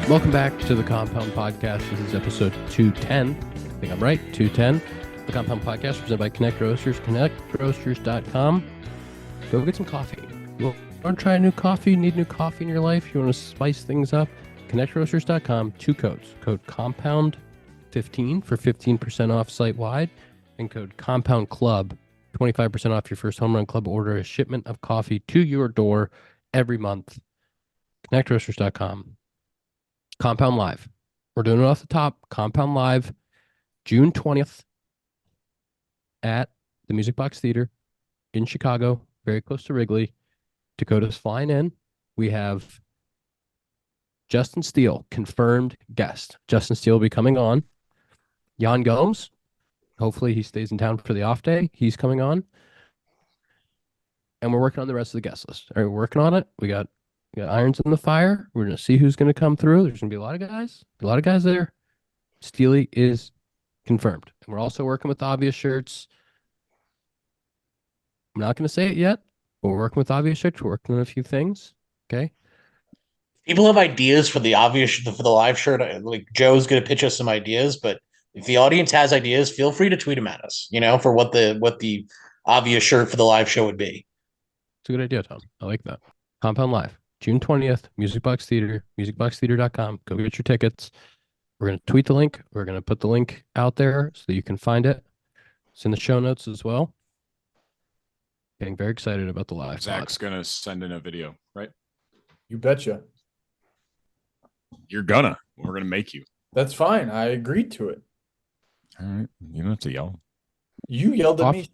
Welcome back to the Compound Podcast. This is episode 210. I think I'm right, 210. The Compound Podcast presented by Connect Roasters, connectroasters.com. Go get some coffee. You want to try a new coffee? You need new coffee in your life? You want to spice things up? Connectroasters.com, 2 codes. Code COMPOUND15 for 15% off site-wide, and code COMPOUNDCLUB, 25% off your first home run club order. A shipment of coffee to your door every month. Connectroasters.com. Compound Live. We're doing it off the top. Compound Live, June 20th at the Music Box Theater in Chicago, very close to Wrigley. Dakota's flying in. We have Justin Steele, confirmed guest. Justin Steele will be coming on. Jan Gomes, hopefully he stays in town for the off day. He's coming on. And we're working on the rest of the guest list. All right, we're working on it. We got irons in the fire. We're going to see who's going to come through. There's going to be a lot of guys there. Steely is confirmed. And we're also working with Obvious Shirts. I'm not going to say it yet, but we're working with Obvious Shirts. We're working on a few things. Okay. People have ideas for the live shirt. Like Joe's going to pitch us some ideas, but if the audience has ideas, feel free to tweet them at us, for what the obvious shirt for the live show would be. It's a good idea, Tom. I like that. Compound Live, June 20th, Music Box Theater, musicboxtheater.com. Go get your tickets. We're going to tweet the link. We're going to put the link out there so that you can find it. It's in the show notes as well. Getting very excited about the live. Zack's going to send in a video, right? You betcha. We're going to make you. That's fine. I agreed to it. All right. You don't have to yell. You yelled at me.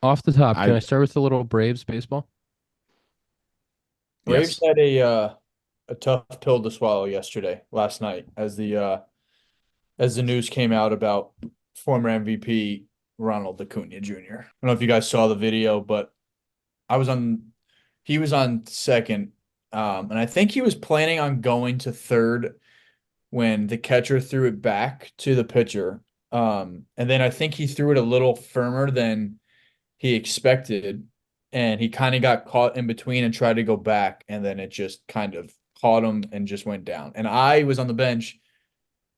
Off the top, can I start with the little Braves baseball? Braves had a tough pill to swallow last night, as the news came out about former MVP Ronald Acuna Jr. I don't know if you guys saw the video, but he was on second, and I think he was planning on going to third when the catcher threw it back to the pitcher. And then I think he threw it a little firmer than he expected, and he kind of got caught in between and tried to go back, and then it just kind of caught him and just went down. And I was on the bench,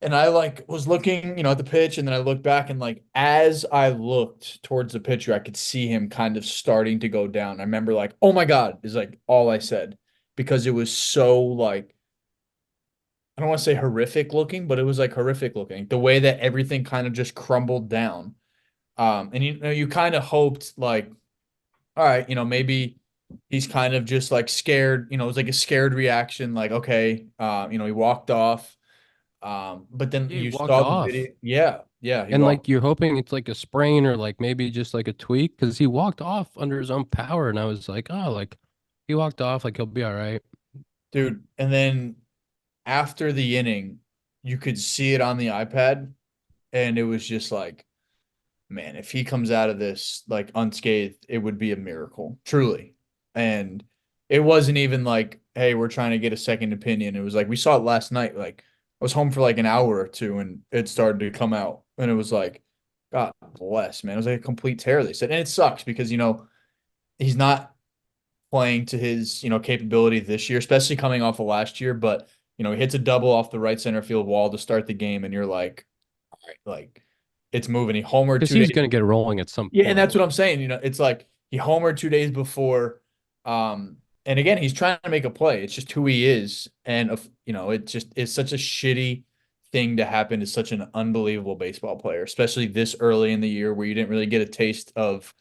and I was looking, at the pitch, and then I looked back, and as I looked towards the pitcher, I could see him kind of starting to go down. I remember oh my God, is all I said, because it was so I don't want to say horrific looking, but it was horrific looking. The way that everything kind of just crumbled down. And you kind of hoped all right, maybe he's kind of just scared, it was a scared reaction. Okay, he walked off. But then you saw the video. Yeah. Yeah. And you're hoping it's a sprain or maybe just a tweak, because he walked off under his own power. And I was he walked off, he'll be all right. Dude. And then after the inning, you could see it on the iPad, and it was just man, if he comes out of this unscathed, it would be a miracle, truly. And it wasn't even hey, we're trying to get a second opinion. It was we saw it last night. I was home for an hour or two, and it started to come out, and it was God bless, man. It was a complete tear, they said. And it sucks because, he's not playing to his, capability this year, especially coming off of last year. But, he hits a double off the right center field wall to start the game, and you're all right, it's moving. He homered 2 days. He's going to get rolling at some point. Yeah, and that's what I'm saying. It's he homered 2 days before. And again, he's trying to make a play. It's just who he is. And, it's such a shitty thing to happen to such an unbelievable baseball player, especially this early in the year where you didn't really get a taste of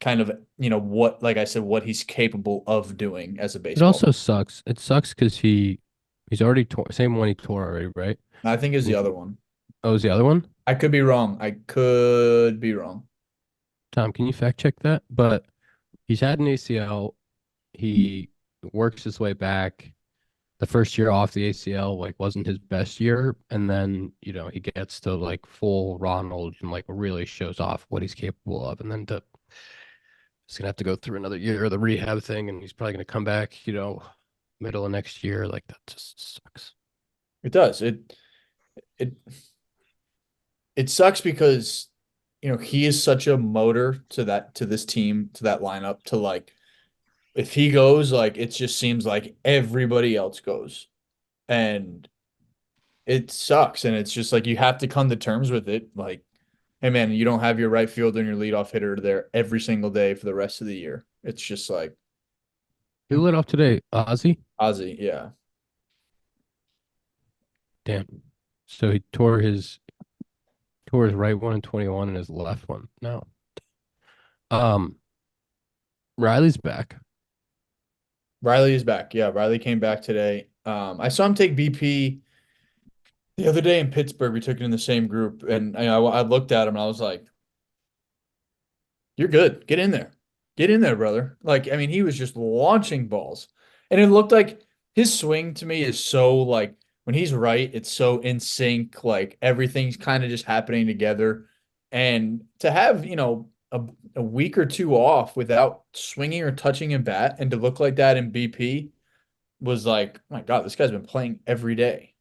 kind of, what, like I said, what he's capable of doing as a baseball player. It also sucks. It sucks because he's already same one he tore already, right? I think it's the other one. Oh, is the other one? I could be wrong. Tom, can you fact check that? But he's had an ACL. He works his way back. The first year off the ACL wasn't his best year, and then he gets to full Ronald and really shows off what he's capable of, and then he's gonna have to go through another year of the rehab thing, and he's probably gonna come back middle of next year. That just sucks. It does. It sucks because he is such a motor to this team, to that lineup, to if he goes, it just seems like everybody else goes. And it sucks. And it's just like you have to come to terms with it. Like, hey man, you don't have your right fielder and your leadoff hitter there every single day for the rest of the year. It's just like Who lit off today? Ozzy? Ozzy, yeah. Damn. So he tore his right one in 21 and his left one. No. Um, Riley's back. Riley is back. Yeah, Riley came back today. I saw him take BP the other day in Pittsburgh. We took it in the same group, and I looked at him and I was like, "You're good. Get in there. Get in there, brother." Like, I mean, he was just launching balls, and it looked like his swing to me is so like when he's right, it's so in sync. Like everything's kind of just happening together, and to have a week or two off without swinging or touching a bat, and to look like that in BP was like, oh my God, this guy's been playing every day.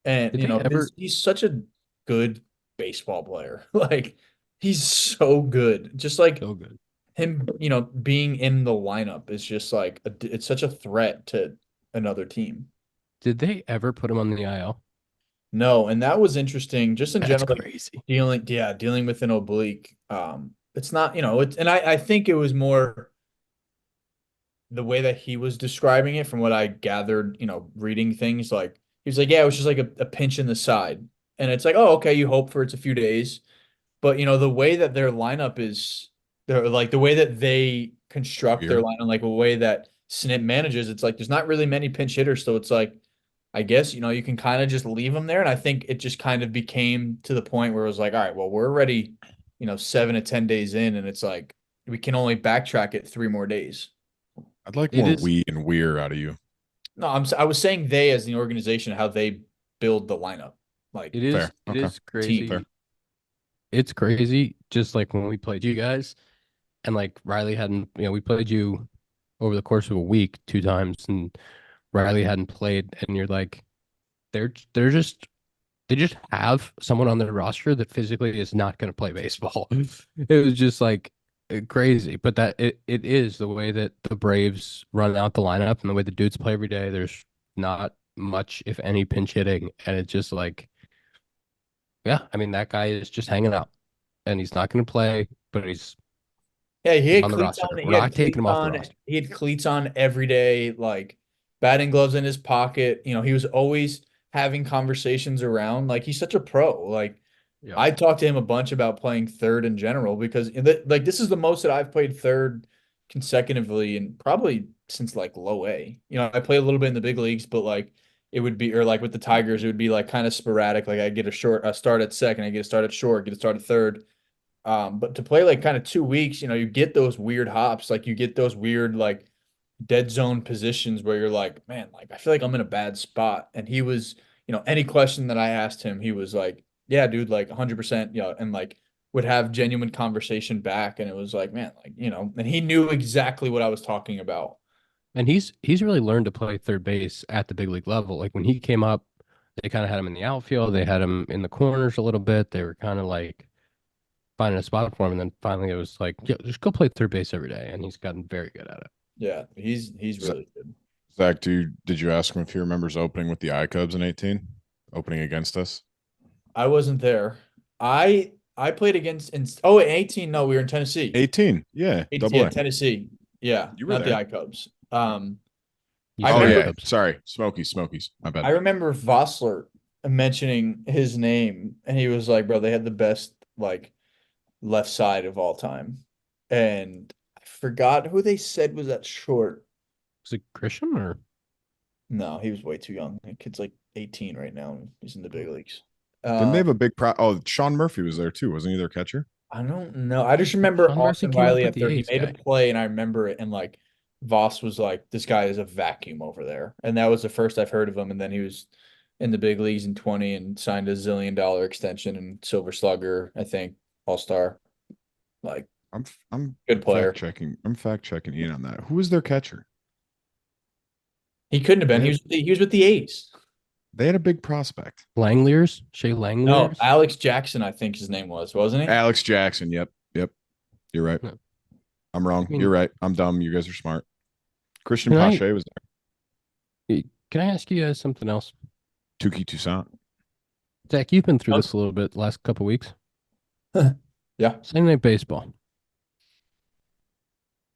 And Did they ever? he's such a good baseball player. Like he's so good. Just like So good. him, being in the lineup is just like it's such a threat to another team. Did they ever put him on the IL? No, and that was interesting. Just in That's general, like, crazy. dealing with an oblique. It's not, it's and I think it was more the way that he was describing it from what I gathered, reading things like he was like, yeah, it was just like a pinch in the side. And it's like, oh, okay, you hope for it's a few days. But the way that their lineup is, they're like the way that they construct their Weird. lineup, like the way that Snip manages, it's like there's not really many pinch hitters. So it's like, I guess, you can kind of just leave them there. And I think it just kind of became to the point where it was like, all right, well, we're already, 7 to 10 days in, and it's like we can only backtrack it 3 more days. I'd like It more is. we and we're out of you. No, I was saying they as the organization, how they build the lineup, like It is. Fair. It Okay. is crazy. Fair. It's crazy. Just like when we played you guys, and like Riley hadn't. We played you over the course of a week 2 times, and Riley hadn't played, and you're like, they're just they just have someone on their roster that physically is not going to play baseball. It was just like crazy, but that it is the way that the Braves run out the lineup and the way the dudes play every day. There's not much, if any, pinch hitting, and it's just like, yeah, I mean that guy is just hanging out, and he's not going to play, but he's yeah, he had on the cleats roster. on. We're not taking him off the roster. He had cleats on every day, like batting gloves in his pocket. He was always having conversations around. Like he's such a pro. Like Yeah, I talked to him a bunch about playing third in general because like this is the most that I've played third consecutively and probably since like low A. I play a little bit in the big leagues, but like it would be or like with the Tigers, it would be like kind of sporadic. Like I get a start at second, I get a start at short, get a start at third. But to play like kind of 2 weeks, you get those weird hops, like you get those weird like dead zone positions where you're like, man, like I feel like I'm in a bad spot. And he was, any question that I asked him, he was like, yeah, dude, like 100%, and like would have genuine conversation back. And it was like, man, like, and he knew exactly what I was talking about. and he's really learned to play third base at the big league level. Like when he came up, they kind of had him in the outfield. They had him in the corners a little bit. They were kind of like finding a spot for him. And then finally it was like, yeah, just go play third base every day. And he's gotten very good at it. Yeah, he's Zach- really good. Zach, did you ask him if he remembers opening with the I Cubs in 18? Opening against us? I wasn't there. I played against in 18, no, we were in Tennessee. 18. Yeah. 18, Double yeah, A. Tennessee. Yeah, You were not the there. I Cubs. You I Oh, said yeah. Cubs. Sorry. Smokies. My I bad. remember Vossler mentioning his name, and he was like, "Bro, they had the best like left side of all time." And I forgot who they said was at short. Was it Christian or No, he was way too young. The kid's like 18 right now. And he's in the big leagues. Didn't they have a big Oh, Sean Murphy was there too. Wasn't he their catcher? I don't know. I just remember Sean Murphy Austin came up Riley with at the third. He A's made a guy. play, and I remember it. And like Voss was like, "This guy is a vacuum over there," and that was the first I've heard of him. And then he was in the big leagues in 20 and signed a $1 zillion extension and Silver Slugger, I think, All Star. Like I'm good player. fact checking Ian on that. Who was their catcher? He couldn't have been. He was with the A's. They had a big prospect. Langoliers? Shea No, Langoliers? Alex Jackson, I think his name wasn't he? Alex Jackson. Yep. You're right. No. I'm wrong. I mean- You're right. I'm dumb. You guys are smart. Christian Can I- Pache was there. Can I ask you guys something else? Tuki Toussaint. Zach, you've been through this a little bit the last couple weeks. Yeah. Sunday Night Baseball.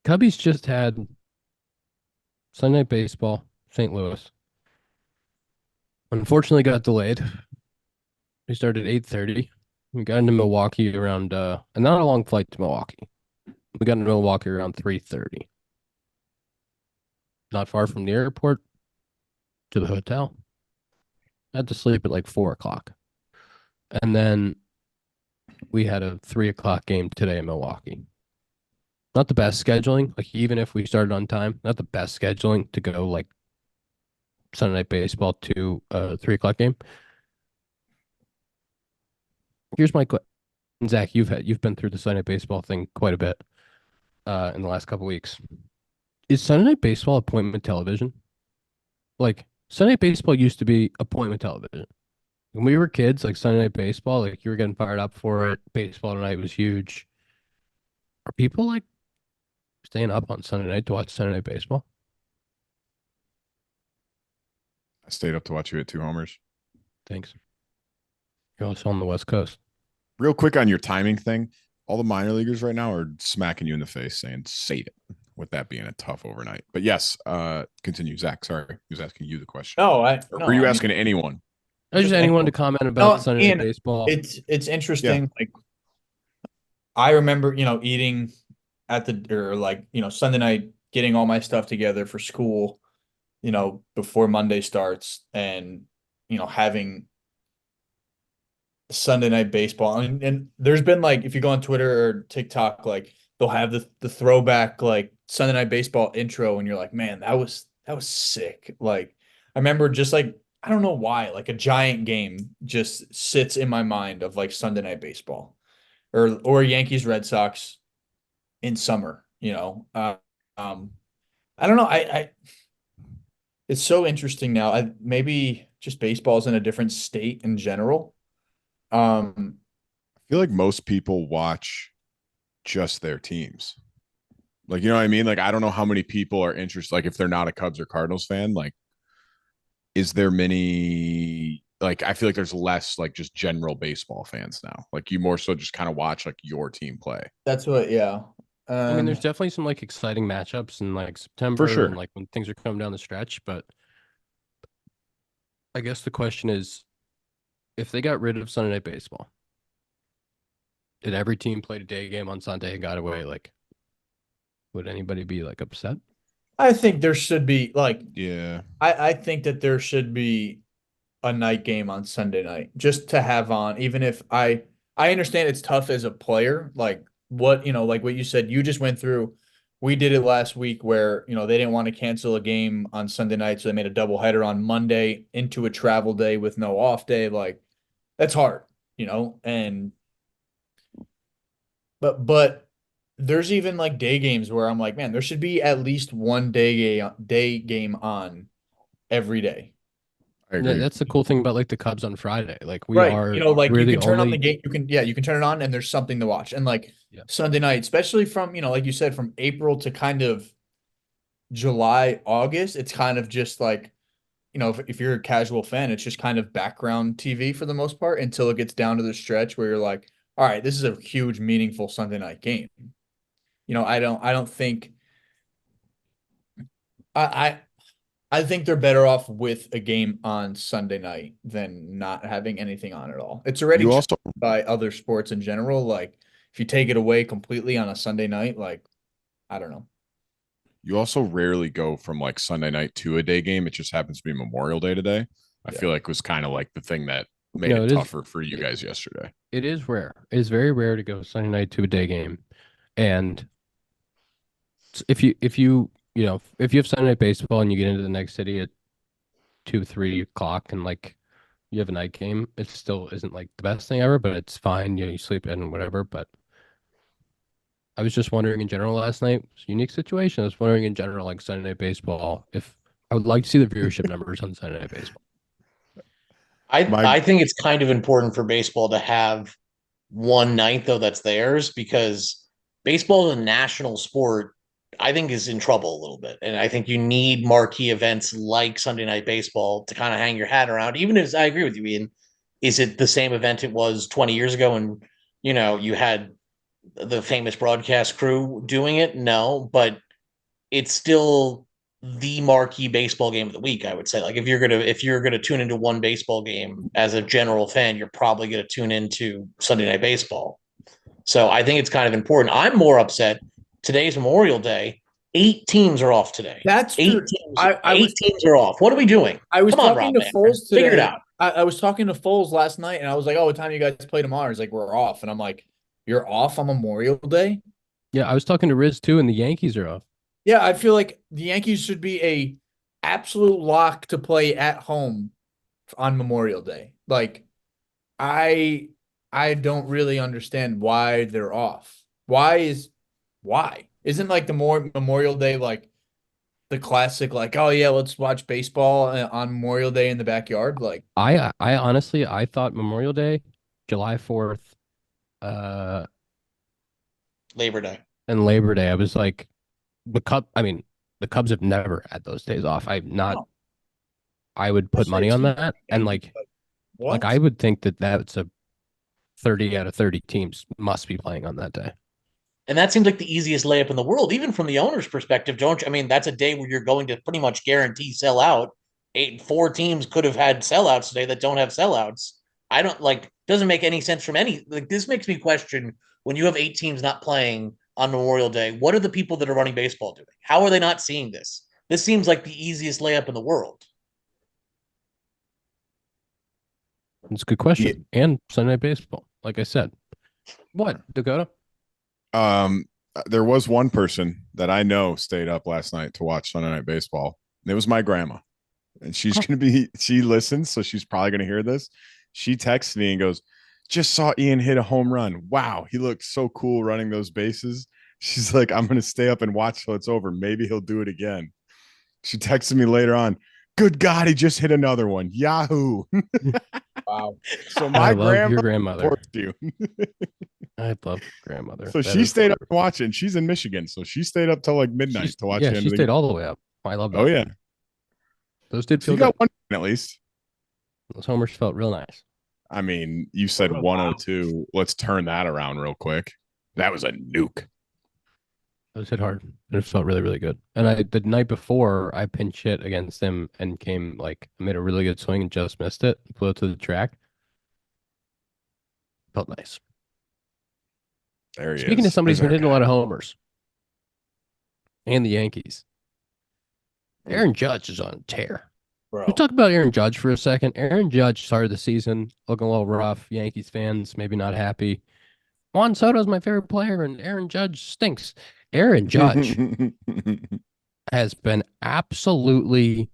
Cubbies just had Sunday Night Baseball, St. Louis. Unfortunately, got delayed. We started at 8:30. We got into Milwaukee around, and not a long flight to Milwaukee. We got into Milwaukee around 3:30. Not far from the airport to the hotel. I had to sleep at like 4 o'clock. And then we had a 3 o'clock game today in Milwaukee. Not the best scheduling. Like, even if we started on time, not the best scheduling to go like Sunday Night Baseball to a 3 o'clock game. Here's my question. Zach, you've been through the Sunday Night Baseball thing quite a bit in the last couple weeks. Is Sunday Night Baseball appointment television? Like, Sunday Night Baseball used to be appointment television. When we were kids, like Sunday Night Baseball, like you were getting fired up for it. Baseball tonight was huge. Are people like staying up on Sunday night to watch Sunday Night Baseball? I stayed up to watch you hit 2 homers. Thanks. You're also on the West Coast. Real quick on your timing thing, all the minor leaguers right now are smacking you in the face saying save it, with that being a tough overnight. But yes, continue. Zach, sorry. He was asking you the question. No, Or were you asking anyone? Just anyone to comment about Sunday Night Ian, Baseball. It's interesting. Like, I remember, eating at Sunday night, getting all my stuff together for school, before Monday starts, and having Sunday Night Baseball. And there's been, like, if you go on Twitter or TikTok, like, they'll have the throwback like Sunday Night Baseball intro, and you're like, man, that was sick. Like, I remember just like, I don't know why, like a Giant game just sits in my mind of like Sunday Night Baseball or Yankees Red Sox in summer, I don't know. I it's so interesting now. Maybe just baseball's in a different state in general. I feel like most people watch just their teams. Like, you know what I mean? Like, I don't know how many people are interested. Like, if they're not a Cubs or Cardinals fan, like, is there many, like, I feel like there's less like just general baseball fans now. Like, you more so just kind of watch like your team play. That's what, yeah. I mean, there's definitely some like exciting matchups in like September For sure. and like when things are coming down the stretch. But I guess the question is, if they got rid of Sunday Night Baseball, did every team play a day game on Sunday and got away? Like, would anybody be like upset? I think there should be like, Yeah. I think that there should be a night game on Sunday night just to have on, even if I understand it's tough as a player, like like what you said, you just went through. We did it last week where, they didn't want to cancel a game on Sunday night, so they made a doubleheader on Monday into a travel day with no off day. Like, that's hard, and but there's even like day games where I'm like, man, there should be at least one day game on every day. I agree. That's the cool thing about like the Cubs on Friday. Like, Right. Like, we're you the can turn on only- the game. You can turn it on and there's something to watch. And like Sunday night, especially from, like you said, from April to kind of July, August, it's kind of just like, if you're a casual fan, it's just kind of background TV for the most part until it gets down to the stretch where you're like, all right, this is a huge, meaningful Sunday night game. I don't think I think they're better off with a game on Sunday night than not having anything on at all. It's already You also by other sports in general. Like, if you take it away completely on a Sunday night, like, I don't know. you also rarely go from like Sunday night to a day game. It just happens to be Memorial Day today. I feel like was kind of like the thing that made it tougher for you guys yesterday. It is rare. It is very rare to go Sunday night to a day game. And if you have Sunday Night Baseball and you get into the next city at 2-3 o'clock and like you have a night game, it still isn't like the best thing ever, but it's fine. You sleep in and whatever. But I was just wondering in general last night, it's a unique situation. I was wondering in general, like Sunday Night Baseball, if I would like to see the viewership numbers on Sunday Night Baseball. I think it's kind of important for baseball to have one night though that's theirs, because baseball is a national sport. I think is in trouble a little bit, and I think you need marquee events like Sunday Night Baseball to kind of hang your hat around. Even as I agree with you, Ian, Is it the same event it was 20 years ago? And, you had the famous broadcast crew doing it? No, but it's still the marquee baseball game of the week, I would say. Like if you're gonna tune into one baseball game as a general fan, you're probably gonna tune into Sunday Night Baseball. So I think it's kind of important. I'm more upset. Today's Memorial Day. 8 teams are off today. That's eight true. teams. I Eight was teams are off. What are we doing? I was Come on, talking Rob, to man. Foles today. Figure it out. I was talking to Foles last night, and I was like, "Oh, what time do you guys play tomorrow?" He's like, "We're off," and I'm like, "You're off on Memorial Day?" Yeah, I was talking to Riz too, and the Yankees are off. Yeah, I feel like the Yankees should be a absolute lock to play at home on Memorial Day. Like, I I don't really understand why they're off. Why? Isn't like the more Memorial Day like the classic like, oh yeah, let's watch baseball on Memorial Day in the backyard? Like, I honestly I thought Memorial Day, July 4th, uh, Labor Day. and Labor Day. I was like, the Cubs have never had those days off. I'm not. no. I would put money on that, and What? I would think that that's a 30 out of 30 teams must be playing on that day. And that seems like the easiest layup in the world, even from the owner's perspective, don't you? I mean, that's a day where you're going to pretty much guarantee sell out. 4 teams could have had sellouts today that don't have sellouts. I don't like, doesn't make any sense from any, like, this makes me question when you have 8 teams not playing on Memorial Day, what are the people that are running baseball doing? How are they not seeing this? This seems like the easiest layup in the world. It's a good question. And Sunday Night Baseball, like I said. What, Dakota? There was one person that I know stayed up last night to watch Sunday Night Baseball. And it was my grandma. And she listens, so she's probably gonna hear this. She texts me and goes, just saw Ian hit a home run. Wow, he looked so cool running those bases. She's like, I'm gonna stay up and watch till it's over. Maybe he'll do it again. She texted me later on. Good God, he just hit another one. Yahoo. Wow. So my your grandmother. You. I love grandmother. So she stayed up watching. She's in Michigan, so she stayed up till like midnight to watch. Yeah, she stayed all the way up. I love that. Oh yeah, those did feel you got good. one at least. Those homers felt real nice. I mean, you said 102. Let's turn that around real quick. That was a nuke. Those hit hard. It felt really, really good. And the night before, I pinch hit against him and I made a really good swing and just missed it. Flew it to the track. Felt nice. There he is. Speaking of somebody who's been hitting a lot of homers, and the Yankees, Aaron Judge is on a tear. Bro. We'll talk about Aaron Judge for a second. Aaron Judge started the season looking a little rough. Yankees fans maybe not happy. Juan Soto is my favorite player, and Aaron Judge stinks. Aaron Judge has been absolutely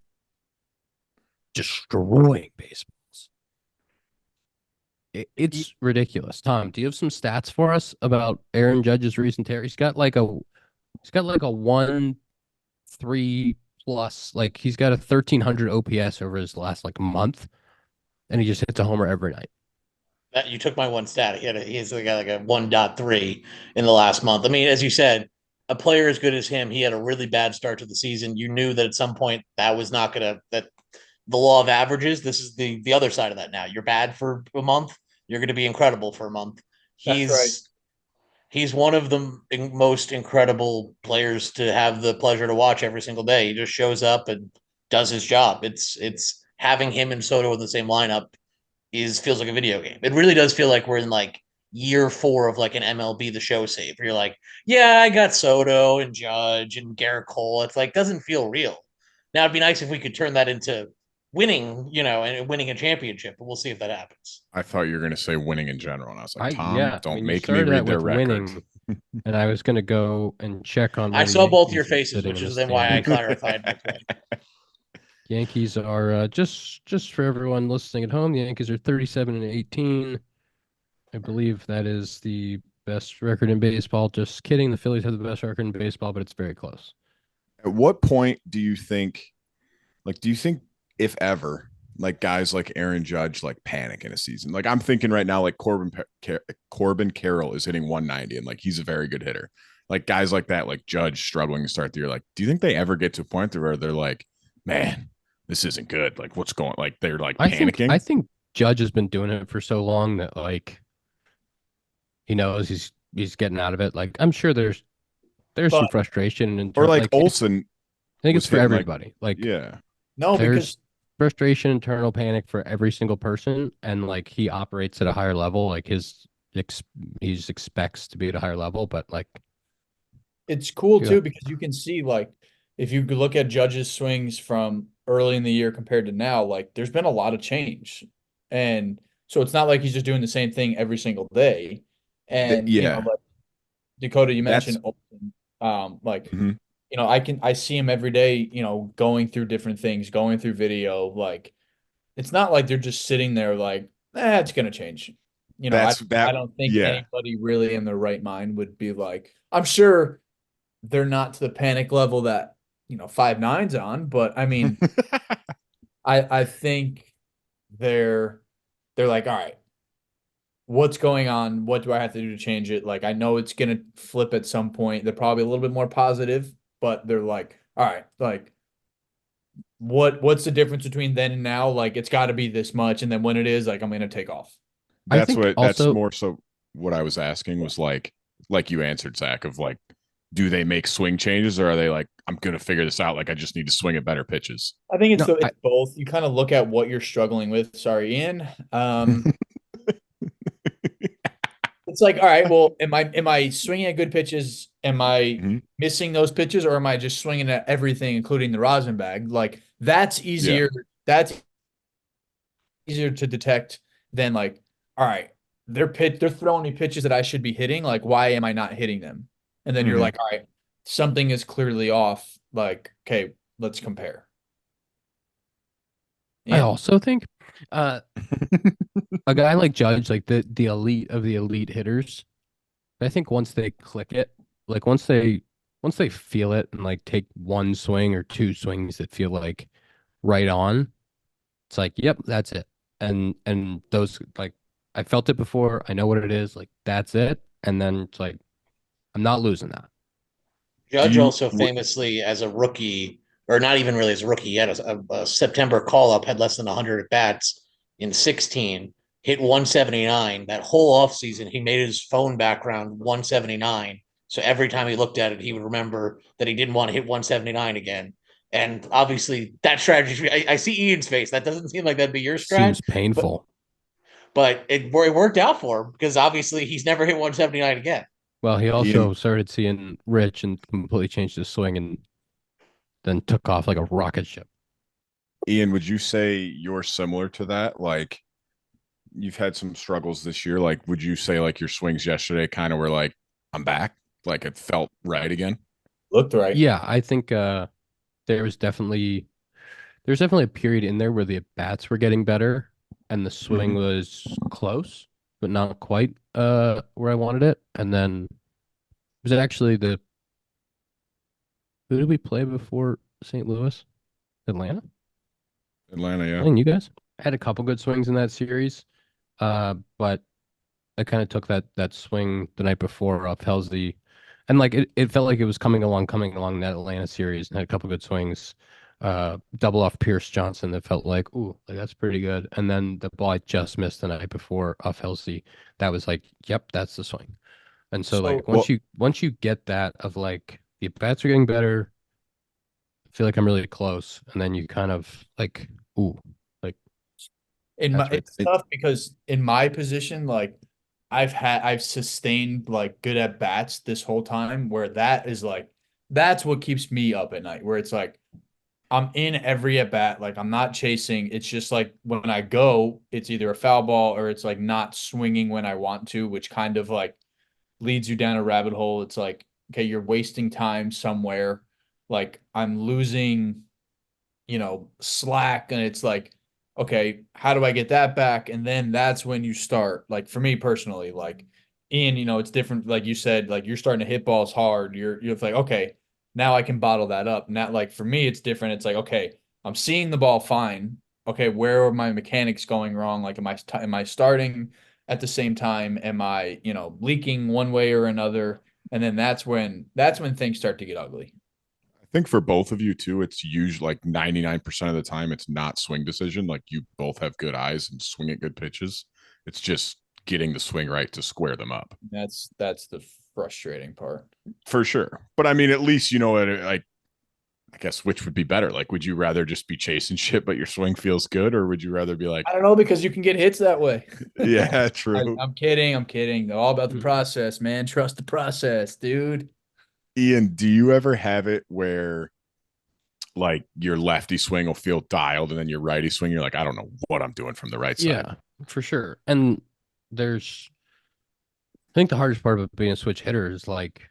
destroying baseballs. It's ridiculous. Tom, do you have some stats for us about Aaron Judge's recent tear? He's got like a 1.3 plus, like he's got a 1,300 OPS over his last like month, and he just hits a homer every night. That you took my one stat. He's got like a 1.3 in the last month. I mean, as you said, a player as good as him, he had a really bad start to the season. You knew that at some point that was not gonna, that the law of averages. This is the other side of that now. You're bad for a month. You're going to be incredible for a month. He's one of the most incredible players to have the pleasure to watch every single day. He just shows up and does his job. It's having him and Soto in the same lineup feels like a video game. It really does feel like we're in like year 4 of like an MLB The Show save. Where you're like, yeah, I got Soto and Judge and Garrett Cole. It's like doesn't feel real. Now it'd be nice if we could turn that into winning, and winning a championship, but we'll see if that happens. I thought you were going to say winning in general, and I was like, Tom, don't make me read their records. And I was going to go and check on. I saw both your faces, which is then why I clarified my point. Yankees are just for everyone listening at home. The Yankees are 37-18. I believe that is the best record in baseball. Just kidding. The Phillies have the best record in baseball, but it's very close. At what point do you think, if ever, like guys like Aaron Judge like panic in a season? Like I'm thinking right now, like Corbin Carroll is hitting 190 and like he's a very good hitter. Like guys like that, like Judge struggling to start the year. Like, do you think they ever get to a point where they're like, man, this isn't good? Like what's going? Like they're like panicking. I think Judge has been doing it for so long that like he knows he's getting out of it. Like I'm sure there's some But frustration in Or terms like like Olsen I think it's was for hitting like, everybody. Like yeah. no, there's because frustration, internal panic for every single person, and like he operates at a higher level. Like he expects to be at a higher level, but like it's cool yeah, too because you can see like if you look at Judge's swings from early in the year compared to now, like there's been a lot of change. And so it's not like he's just doing the same thing every single day. And Yeah. like Dakota, you That's mentioned Olsen, like mhm. I see him every day, going through different things, going through video. Like it's not like they're just sitting there like, it's gonna change. That's I that don't think yeah. anybody really in their right mind would be like, I'm sure they're not to the panic level that 5'9's on, but I mean, I think they're they're like, all right, what's going on? What do I have to do to change it? Like, I know it's gonna flip at some point. They're probably a little bit more positive, but they're like, all right, like, what's the difference between then and now? Like, it's got to be this much, and then when it is, like, I'm gonna take off. I That's think what that's also more so what I was asking was like you answered, Zach, of like, do they make swing changes or are they like, I'm gonna figure this out, like I just need to swing at better pitches? I think no, it's both. You kind of look at what you're struggling with. Sorry, Ian. It's like, all right, well, am I swinging at good pitches? Am I Mhm. missing those pitches, or am I just swinging at everything, including the rosin bag? Like that's Yeah. easier. That's easier to detect than like, all right, they're throwing me pitches that I should be hitting. Like, why am I not hitting them? And then you're Mhm. like, all right, something is clearly off. Like, okay, let's compare. I Ian? also think uh a guy like Judge, like the elite of the elite hitters, I think once they click it, like once they feel it and like take one swing or two swings that feel like right on, it's like, yep, that's it. And those like I felt it before, I know what it is, like that's it. And then it's like I'm not losing that. Do Judge you also famously, as a rookie, or not even really as a rookie yet, as a September call up, had less than 100 at bats in 16, hit 179. That whole offseason, he made his phone background 179. So every time he looked at it, he would remember that he didn't want to hit 179 again. And obviously, that strategy, I see Ian's face. That doesn't seem like that'd be your strat, Seems but painful. it worked out for him because obviously he's never hit 179 again. Well, he Ian also started seeing Rich and completely changed his swing and then took off like a rocket ship. Ian, would you say you're similar to that? Like you've had some struggles this year. Like, would you say like your swings yesterday kind of were like, I'm back? Like it felt right again? Looked right. Yeah, I think there was definitely there's definitely a period in there where the bats were getting better and the swing Mhm. was close, but not quite where I wanted it. And then was it actually the who did we play before St. Louis? Atlanta? Atlanta, yeah. Playing you guys? I had a couple good swings in that series. But I kind of took that swing the night before off Halsey, and like it felt like it was coming along that Atlanta series, and had a couple good swings. Double off Pierce Johnson that felt like, ooh, like that's pretty good. And then the ball I just missed the night before off Halsey, that was like, yep, that's the swing. And so So like Well, once you get that of like the bats are getting better, I feel like I'm really close, and then you kind of like, ooh, like that's right. it's tough because in my position, like I've sustained like good at bats this whole time where that is like that's what keeps me up at night where it's like I'm in every at bat like I'm not chasing it's just like when I go it's either a foul ball or it's like not swinging when I want to which kind of like leads you down a rabbit hole it's like okay you're wasting time somewhere like I'm losing slack and it's like, okay, how do I get that back? And then that's when you start. Like for me personally, like Ian, it's different. Like you said, like you're starting to hit balls hard. You're like, okay, now I can bottle that up. Not like for me, it's different. It's like, okay, I'm seeing the ball fine. Okay, where are my mechanics going wrong? Like, am I starting at the same time? Am I, leaking one way or another? And then that's when things start to get ugly. think for both of you too, it's usually like 99% of the time it's not swing decision. Like you both have good eyes and swing at good pitches. It's just getting the swing right to square them up. That's the frustrating part. For sure. But I mean, at least you know what, like, I guess which would be better? Like, would you rather just be chasing shit, but your swing feels good? Or would you rather be like, I don't know, because you can get hits that way. yeah, true. I'm kidding. All about the process, man. Trust the process, dude. Ian, do you ever have it where like your lefty swing will feel dialed and then your righty swing, you're like, I don't know what I'm doing from the right side? Yeah, for sure. And I think the hardest part about being a switch hitter is like,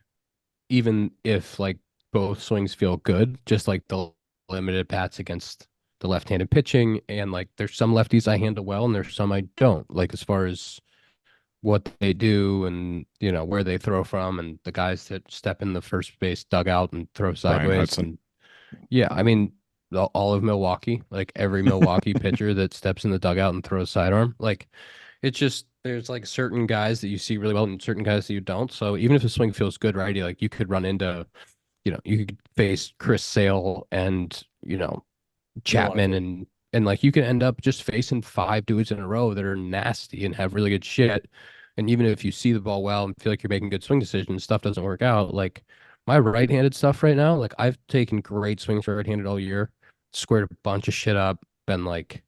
even if like both swings feel good, just like the limited bats against the left-handed pitching, and like there's some lefties I handle well and there's some I don't, like as far as what they do and where they throw from, and the guys that step in the first base dugout and throw sideways. And yeah, I mean all of Milwaukee, like every Milwaukee pitcher that steps in the dugout and throws sidearm, like it's just there's like certain guys that you see really well and certain guys that you don't. So even if the swing feels good righty, like you could run into, you could face Chris Sale and Chapman, and like you can end up just facing 5 dudes in a row that are nasty and have really good shit. And even if you see the ball well and feel like you're making good swing decisions, stuff doesn't work out. Like my right-handed stuff right now, like I've taken great swings for right-handed all year, squared a bunch of shit up, been like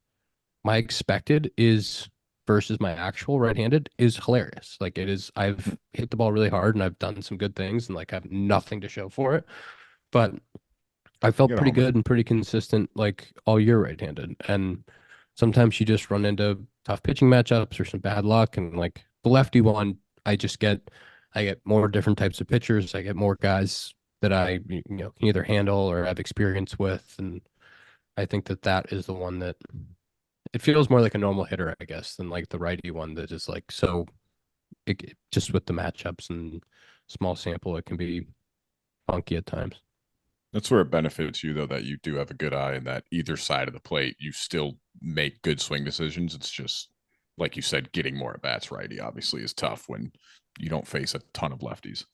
my expected is versus my actual right-handed is hilarious. Like it is, I've hit the ball really hard and I've done some good things and like I have nothing to show for it. But I felt pretty good and pretty consistent like all year right-handed. And sometimes you just run into tough pitching matchups or some bad luck. And like the lefty one, I get more different types of pitchers. I get more guys that I can either handle or have experience with. And I think that is the one that it feels more like a normal hitter, I guess, than like the righty one that is like so just with the matchups and small sample, it can be funky at times. That's where it benefits you, though, that you do have a good eye and that either side of the plate, you still make good swing decisions. It's just, like you said, getting more at bats righty obviously is tough when you don't face a ton of lefties.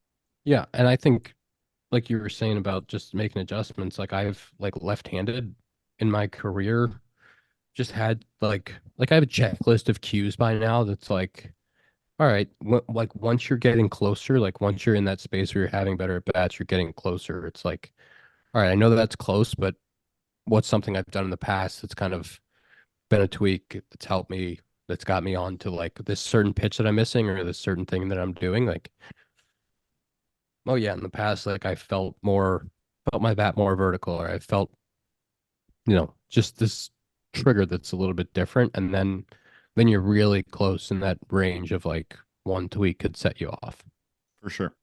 Yeah. And I think, like you were saying about just making adjustments, like I've like left-handed in my career, just had like I have a checklist of cues by now that's like, all right, like once you're getting closer, like once you're in that space where you're having better at bats, you're getting closer. It's like, all right, I know that's close, but what's something I've done in the past that's kind of been a tweak that's helped me, that's got me on to like this certain pitch that I'm missing or this certain thing that I'm doing. Like, oh yeah, in the past, like I felt my bat more vertical, or I felt, just this trigger that's a little bit different. And then you're really close in that range of like one tweak could set you off. For sure.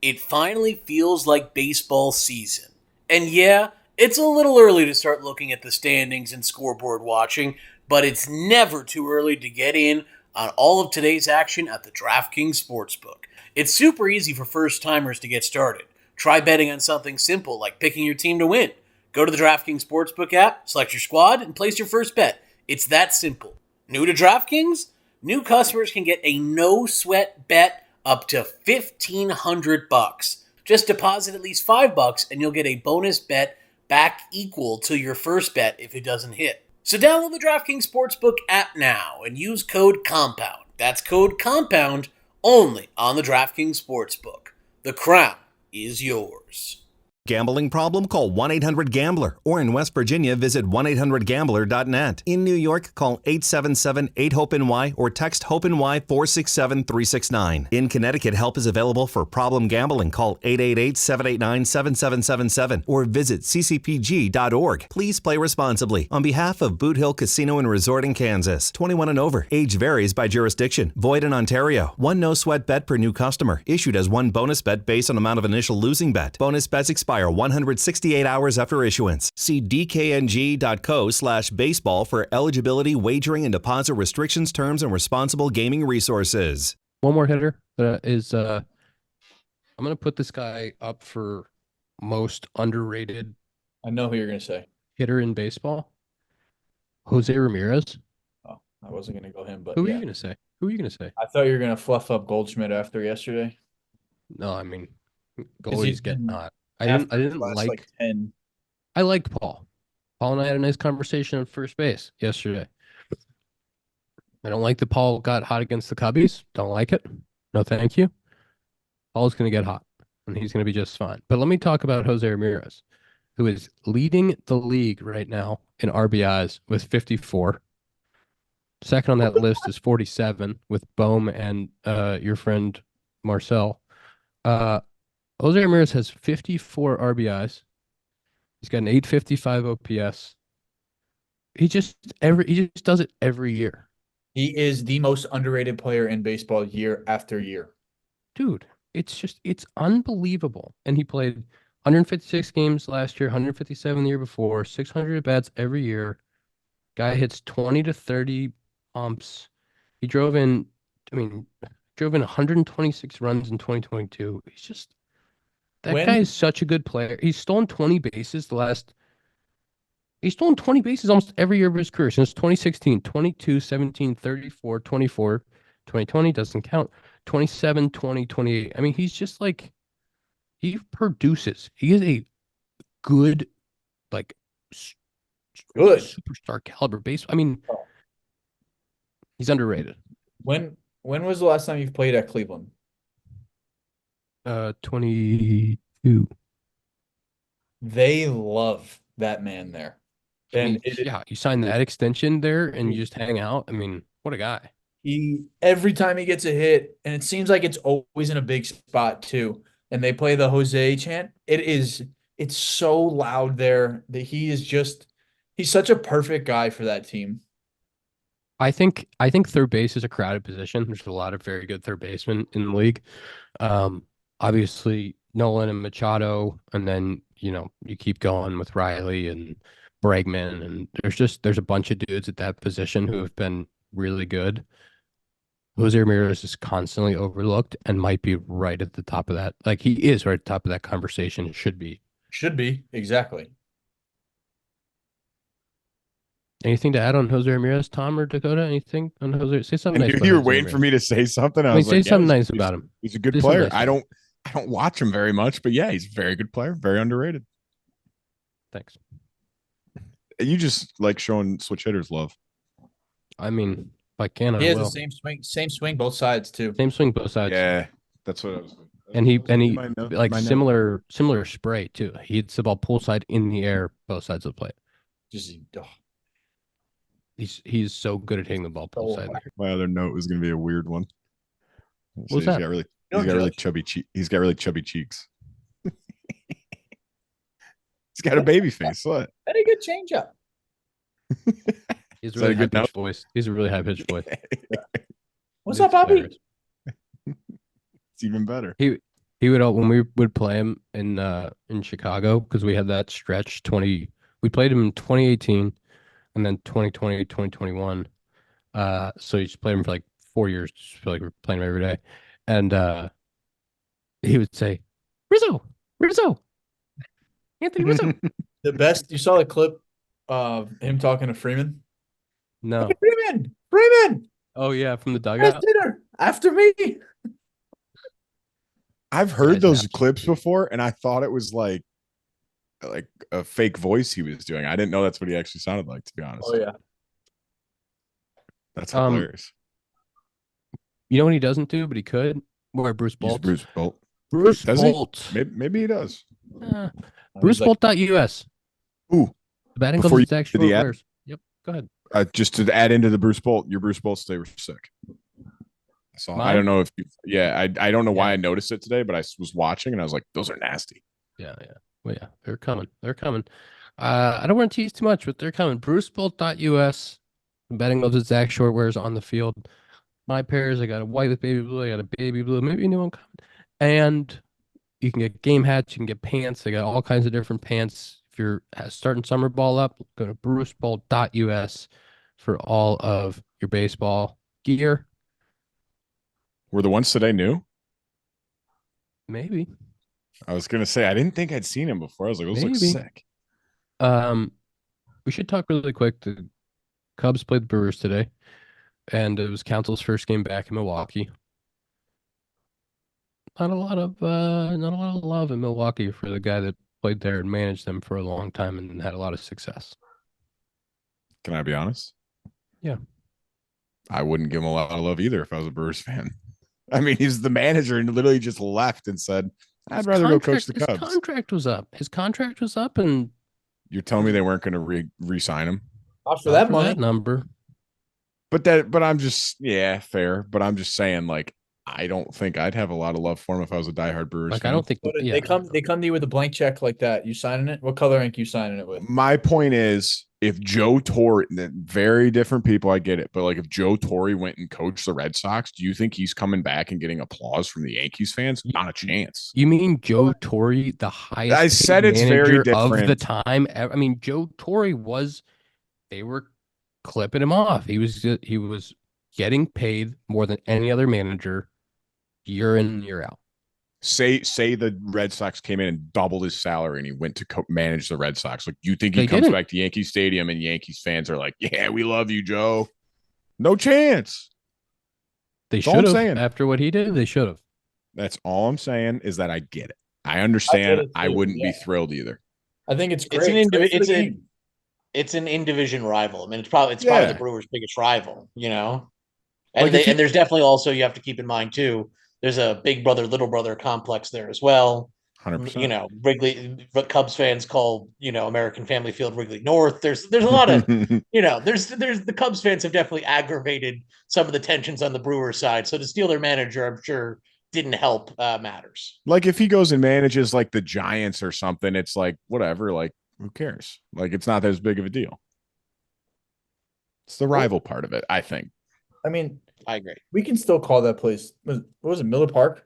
It finally feels like baseball season. And yeah, it's a little early to start looking at the standings and scoreboard watching, but it's never too early to get in on all of today's action at the DraftKings Sportsbook. It's super easy for first-timers to get started. Try betting on something simple like picking your team to win. Go to the DraftKings Sportsbook app, select your squad, and place your first bet. It's that simple. New to DraftKings? New customers can get a no-sweat bet up to $1,500. Just deposit at least $5 and you'll get a bonus bet back equal to your first bet if it doesn't hit. So download the DraftKings Sportsbook app now and use code COMPOUND. That's code COMPOUND only on the DraftKings Sportsbook. The crown is yours. Gambling problem? Call 1-800-GAMBLER. Or in West Virginia, visit 1-800-GAMBLER.net. In New York, call 877-8-HOPENY or text HOPENY 467-369. In Connecticut, help is available for problem gambling. Call 888-789-7777 or visit ccpg.org. Please play responsibly. On behalf of Boot Hill Casino and Resort in Kansas, 21 and over. Age varies by jurisdiction. Void in Ontario. One no-sweat bet per new customer. Issued as one bonus bet based on amount of initial losing bet. Bonus bets expire 168 hours after issuance. See dkng.co/baseball for eligibility, wagering, and deposit restrictions, terms, and responsible gaming resources. One more hitter that is, I'm going to put this guy up for most underrated. I know who you're going to say. Hitter in baseball. Jose Ramirez. Oh, I wasn't going to go him, but who are you going to say? Who are you going to say? I thought you were going to fluff up Goldschmidt after yesterday. No, I mean, goalies get hot. I After didn't his last, like 10. I like Paul. Paul and I had a nice conversation on first base yesterday. I don't like that Paul got hot against the Cubbies. Don't like it. No, thank you. Paul's going to get hot, and he's going to be just fine. But let me talk about Jose Ramirez, who is leading the league right now in RBIs with 54. Second on that list is 47 with Bohm and your friend Marcel. Jose Ramirez has 54 RBIs. He's got an 855 OPS. He just does it every year. He is the most underrated player in baseball year after year. Dude, it's unbelievable. And he played 156 games last year, 157 the year before, 600 at bats every year. Guy hits 20 to 30 pumps. He drove in 126 runs in 2022. That guy is such a good player. He's stolen 20 bases almost every year of his career since 2016, 22, 17, 34, 24, 2020 doesn't count, 27, 20, 28. I mean, he's just like, he produces. He is a good, like, Good. superstar caliber base. I mean, he's underrated. When was the last time you've played at Cleveland? 22. They love that man there. I And mean, yeah, you sign that extension there and you just hang out. I mean, what a guy. every time he gets a hit, and it seems like it's always in a big spot too, and they play the Jose chant, it's so loud there that he's such a perfect guy for that team. I think third base is a crowded position. There's a lot of very good third basemen in the league. Obviously Nolan and Machado, and then you keep going with Riley and Bregman, and there's a bunch of dudes at that position who have been really good. Jose Ramirez is constantly overlooked and might be right at the top of that. Like, he is right at the top of that conversation. It should be. Should be, exactly. Anything to add on Jose Ramirez, Tom or Dakota? Anything on Jose? Say something nice. You were waiting for me to say something. I was say like, something nice about him. He's a good Say player. something nice I don't watch him very much, but yeah, he's a very good player, very underrated. Thanks. You just like showing switch hitters love. I mean, if I can, He I has will. the same swing both sides too. Same swing both sides. Yeah, that's what I was. And he my similar spray too. He hits the ball pull side in the air, both sides of the plate. He's so good at hitting the ball pull side. My other note was going to be a weird one. What's that? He's got really chubby cheeks. He's got a baby face. What? Very good changeup. He's a really high pitched voice. He's a really high pitched voice. What's up, Bobby? It's even better. He would, when we would play him in Chicago, because we had that stretch we played him in 2018 and then 2020, 2021. So you just played him for like 4 years. Just feel like we're playing him every day. And he would say, Rizzo, Anthony Rizzo. The best, you saw the clip of him talking to Freeman? No. Hey, Freeman. Oh yeah, from the dugout. Dinner after me. I've heard those clips before, and I thought it was like a fake voice he was doing. I didn't know that's what he actually sounded like, to be honest. Oh yeah, that's hilarious. You know what he doesn't do, but he could? Where Bruce Bolt. Bruce Bolt. Bruce Bolt. Maybe he does. BruceBolt.us. Ooh. The batting gloves Zack Short wears. Yep. Go ahead. Just to add into the Bruce Bolt, your Bruce Bolts today were sick. I don't know if I don't know why I noticed it today, but I was watching and I was like, those are nasty. Yeah. Well, yeah, they're coming. I don't want to tease too much, but they're coming. BruceBolt.us. The batting gloves that Zack Short wears on the field. My pairs, I got a white with baby blue, I got a baby blue, maybe a new one coming. And you can get game hats, you can get pants. They got all kinds of different pants. If you're starting summer ball up, go to BruceBolt.us for all of your baseball gear. Were the ones today new? Maybe. I was gonna say I didn't think I'd seen him before. I was like, those look sick. We should talk really quick. The Cubs played the Brewers today, and it was Counsell's first game back in Milwaukee. not a lot of love in Milwaukee for the guy that played there and managed them for a long time and had a lot of success. Can I be honest? Yeah. I wouldn't give him a lot of love either if I was a Brewers fan. I mean, he's the manager and literally just left and said, I'd rather go coach the Cubs. His contract was up. His contract was up, and you're telling me they weren't going to re-sign him? Not for that money. That number. But I'm just, yeah, fair. But I'm just saying, like, I don't think I'd have a lot of love for him if I was a diehard Brewers fan. I don't think they come to you with a blank check like that. You signing it? What color ink you signing it with? My point is, if Joe Torre, very different people, I get it. But like, if Joe Torre went and coached the Red Sox, do you think he's coming back and getting applause from the Yankees fans? Not a chance. You mean Joe Torre, the highest? I said it's very different of the time. I mean, Joe Torre they were clipping him off. He was getting paid more than any other manager year in and year out. Say the Red Sox came in and doubled his salary and he went to manage the Red Sox. Like, you think he comes back to Yankee Stadium and Yankees fans are like, yeah, we love you, Joe? No chance. They should have. After what he did, they should have. That's all I'm saying is that I get it. I understand. I wouldn't be thrilled either. I think it's great. It's an in-division rival. I mean, it's probably the Brewers' biggest rival, you know? And and there's definitely also, you have to keep in mind too, there's a big brother, little brother complex there as well. 100%. You know, Wrigley, what Cubs fans call, you know, American Family Field, Wrigley North. There's a lot of, you know, there's the Cubs fans have definitely aggravated some of the tensions on the Brewers side. So to steal their manager, I'm sure didn't help matters. Like, if he goes and manages like the Giants or something, it's like, whatever, like, who cares? Like, it's not as big of a deal. It's the rival part of it, I think. I mean, I agree. We can still call that place. What was it, Miller Park?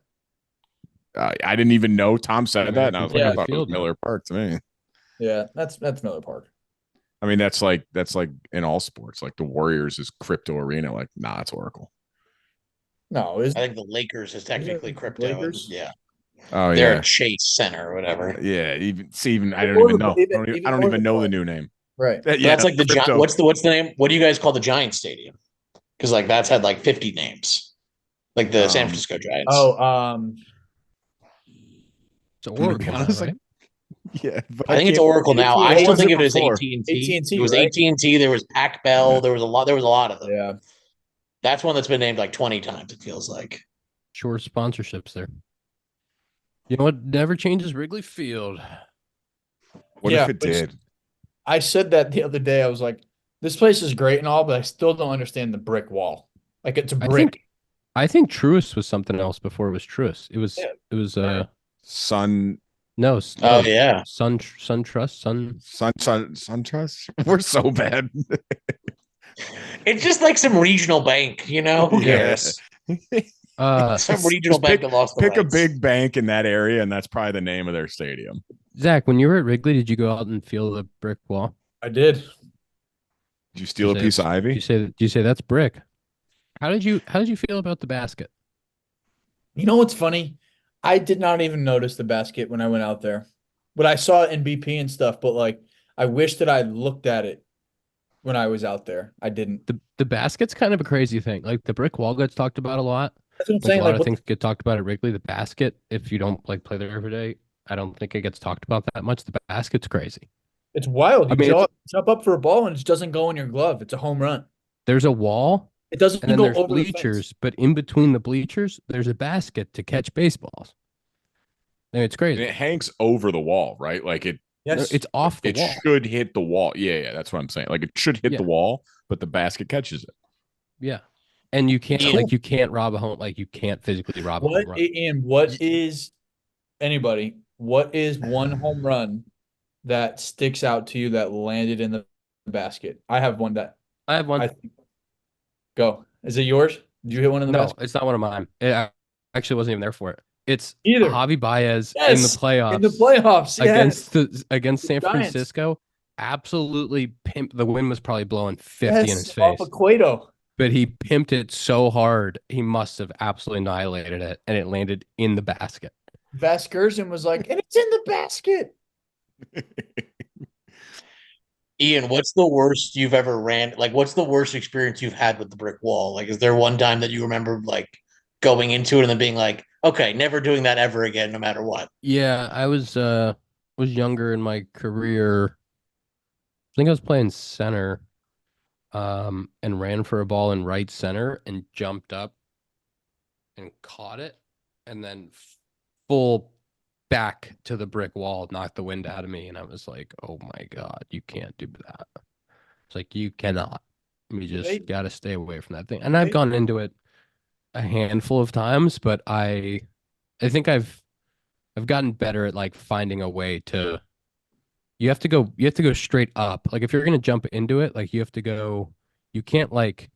I didn't even know Tom said that, and I was like, I thought it was Miller Park to me. Yeah, that's Miller Park. I mean, that's like in all sports. Like, the Warriors is Crypto Arena. Like, nah, it's Oracle. No, I think the Lakers is technically Crypto. Lakers? Yeah. Oh, they're at Chase Center or whatever. Yeah, even I don't even know. I don't even know the new name. Right. Yeah, that's like the Giant. What's the name? What do you guys call the Giant Stadium? Because like that's had like 50 names, like the San Francisco Giants. It's Oracle, right? Yeah, I think it's Oracle now. I still think of it as AT&T. It was AT&T. There was Pac Bell. There was a lot of them. Yeah, that's one that's been named like 20 times. It feels like. Sure, sponsorships there. You know what never changes? Wrigley Field. What if it did? I said that the other day. I was like, this place is great and all, but I still don't understand the brick wall. Like, it's a brick. I think Truist was something else before it was Truist. It was Sun. No. Oh yeah. Sun Trust. Sun Trust. We're so bad. It's just like some regional bank, you know? Who cares? Some regional bank that lost the Pick rights. a big bank in that area, and that's probably the name of their stadium. Zach, when you were at Wrigley, did you go out and feel the brick wall? I did. Did you steal a piece of ivy? Did you say that's brick? How did you feel about the basket? You know what's funny? I did not even notice the basket when I went out there, but I saw it in BP and stuff. But like, I wish that I looked at it when I was out there. I didn't. The basket's kind of a crazy thing. Like, the brick wall gets talked about a lot. That's what I'm saying. A lot of things get talked about at Wrigley. The basket, if you don't like play there every day, I don't think it gets talked about that much. The basket's crazy. It's wild. You jump up for a ball and it doesn't go in your glove. It's a home run. There's a wall. It doesn't and then go there's over bleachers, but in between the bleachers, there's a basket to catch baseballs. And it's crazy. And it hangs over the wall, right? Like it. Yes, it's off the wall. It should hit the wall. Yeah, that's what I'm saying. Like, it should hit the wall, but the basket catches it. Yeah, and you can't you can't rob a home. Like, you can't physically rob a home run. And what is one home run that sticks out to you that landed in the basket? I have one. Go. Is it yours? Did you hit one in the basket? No, it's not one of mine. I actually wasn't even there for it. It's either Javi Baez in the playoffs. In the playoffs, against San Francisco. Absolutely pimped. The wind was probably blowing 50 in his face. Off Cueto. But he pimped it so hard, he must have absolutely annihilated it, and it landed in the basket. Vasgersian was like, and it's in the basket. Ian, what's the worst you've ever ran? Like, what's the worst experience you've had with the brick wall? Like, is there one time that you remember like going into it and then being like, Okay, never doing that ever again, no matter what. Yeah, I was younger in my career. I think I was playing center, and ran for a ball in right center and jumped up and caught it, and then full back to the brick wall, knocked the wind out of me, and I was like, "Oh my God, you can't do that." It's like you cannot. You just got to stay away from that thing. And I've gone into it a handful of times, but I think I've gotten better at like finding a way to. You have to go straight up. Like if you're gonna jump into it, like you have to go. You can't like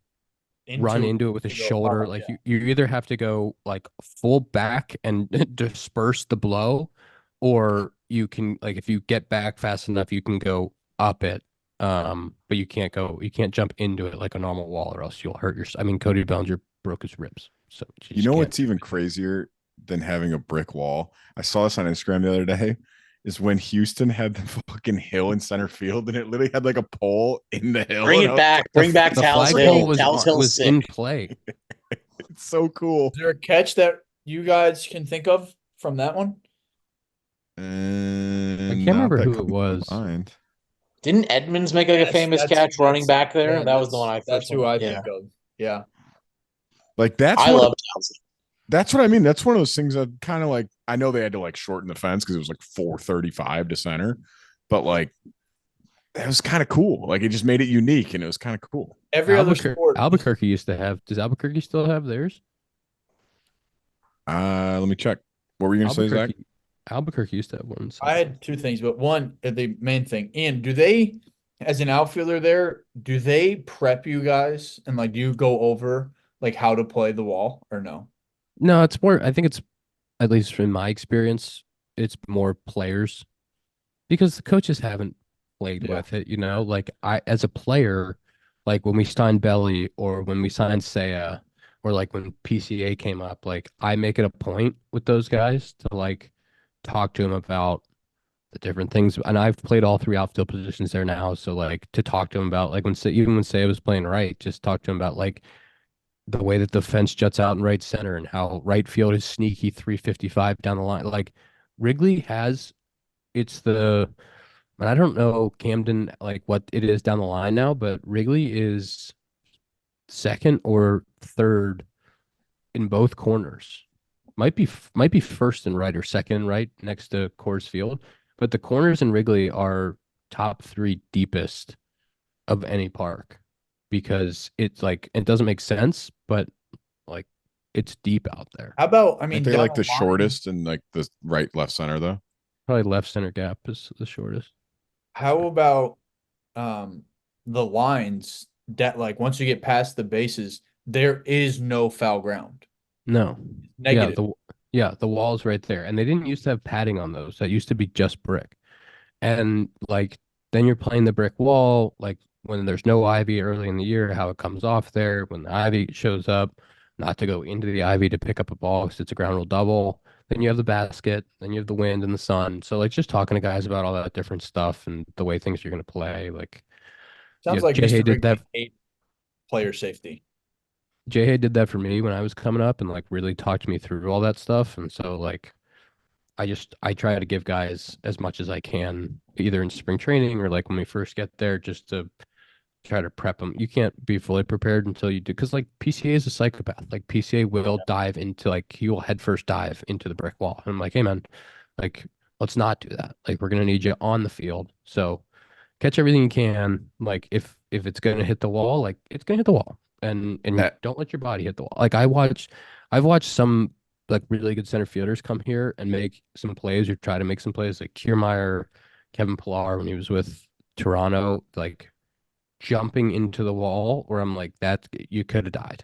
run into it with a shoulder. Like you either have to go like full back and disperse the blow, or you can like if you get back fast enough, you can go up it. But you can't jump into it like a normal wall, or else you'll hurt yourself. I mean, Cody Bellinger broke his ribs, so you know what's even crazier than having a brick wall? I saw this on Instagram the other day. Is when Houston had the fucking hill in center field, and it literally had like a pole in the hill. Bring it back. Bring back the Tal's flagpole Hill. Tal's Hill was in play. It's so cool. Is there a catch that you guys can think of from that one? I can't remember who it was. Didn't Edmonds make like a famous catch running back there? Yeah, that was the one I first. That's who I think of. Yeah. Like that's I love Townsend. That's what I mean. That's one of those things that kind of like, I know they had to like shorten the fence because it was like 435 to center, but like that was kind of cool. Like it just made it unique and it was kind of cool. Every other sport. Albuquerque used to have. Does Albuquerque still have theirs? Let me check. What were you going to say, Zach? Albuquerque used to have one. So. I had two things, but one, the main thing. Ian, do they, as an outfielder there, do they prep you guys and like do you go over like how to play the wall or no? No, it's more. I think it's, at least in my experience, it's more players because the coaches haven't played with it. You know, like I, as a player, like when we signed Belly or when we signed Saya or like when PCA came up, like I make it a point with those guys to like talk to them about the different things. And I've played all three outfield positions there now, so like to talk to them about like even when Saya was playing right, just talk to him about like the way that the fence juts out in right center and how right field is sneaky 355 down the line. Like Wrigley has, and I don't know Camden, like what it is down the line now, but Wrigley is second or third in both corners. Might be first and right or second and right next to Coors Field, but the corners in Wrigley are top three deepest of any park. Because it's like it doesn't make sense, but like it's deep out there. How about I mean they like the shortest and like the right left center though? Probably left center gap is the shortest. How about the lines that like once you get past the bases, there is no foul ground. No. Negative. The wall's right there. And they didn't used to have padding on those. That used to be just brick. And like then you're playing the brick wall, like when there's no ivy early in the year, how it comes off there, when the ivy shows up, not to go into the ivy to pick up a ball because it's a ground rule double. Then you have the basket, then you have the wind and the sun. So like just talking to guys about all that different stuff and the way things are going to play. Like sounds like Jay did that. Player safety. Jay did that for me when I was coming up and like really talked me through all that stuff. And so like I try to give guys as much as I can, either in spring training or like when we first get there, just to try to prep them. You can't be fully prepared until you do, because like PCA is a psychopath. Like PCA will dive into like he will head first dive into the brick wall. And I'm like, hey man, like let's not do that. Like we're gonna need you on the field. So catch everything you can. Like if it's gonna hit the wall, like it's gonna hit the wall. And don't let your body hit the wall. Like I've watched some like really good center fielders come here and make some plays or try to make some plays, like Kiermaier, Kevin Pillar when he was with Toronto, like jumping into the wall where I'm like, that you could have died.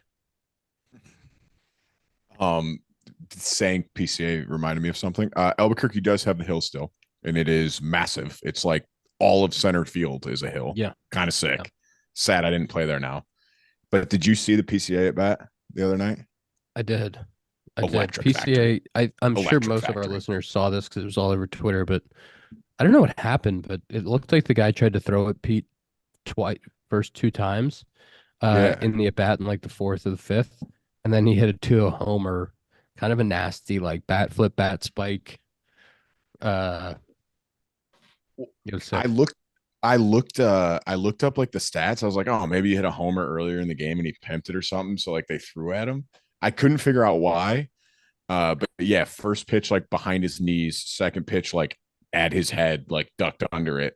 Saying PCA reminded me of something. Albuquerque does have the hill still, and it is massive. It's like all of center field is a hill. Yeah. Kind of sick. Yeah. Sad I didn't play there now. But did you see the PCA at bat the other night? I did. Electric PCA, I'm sure most of our listeners saw this because it was all over Twitter, but I don't know what happened, but it looked like the guy tried to throw at Pete first two times in the at bat in like the fourth or the fifth, and then he hit a 2-0 homer kind of a nasty like bat flip, bat spike. It was sick. I looked up like the stats. I was like, oh, maybe he hit a homer earlier in the game and he pimped it or something. So like they threw at him. I couldn't figure out why. But yeah, first pitch like behind his knees, second pitch like at his head, like ducked under it.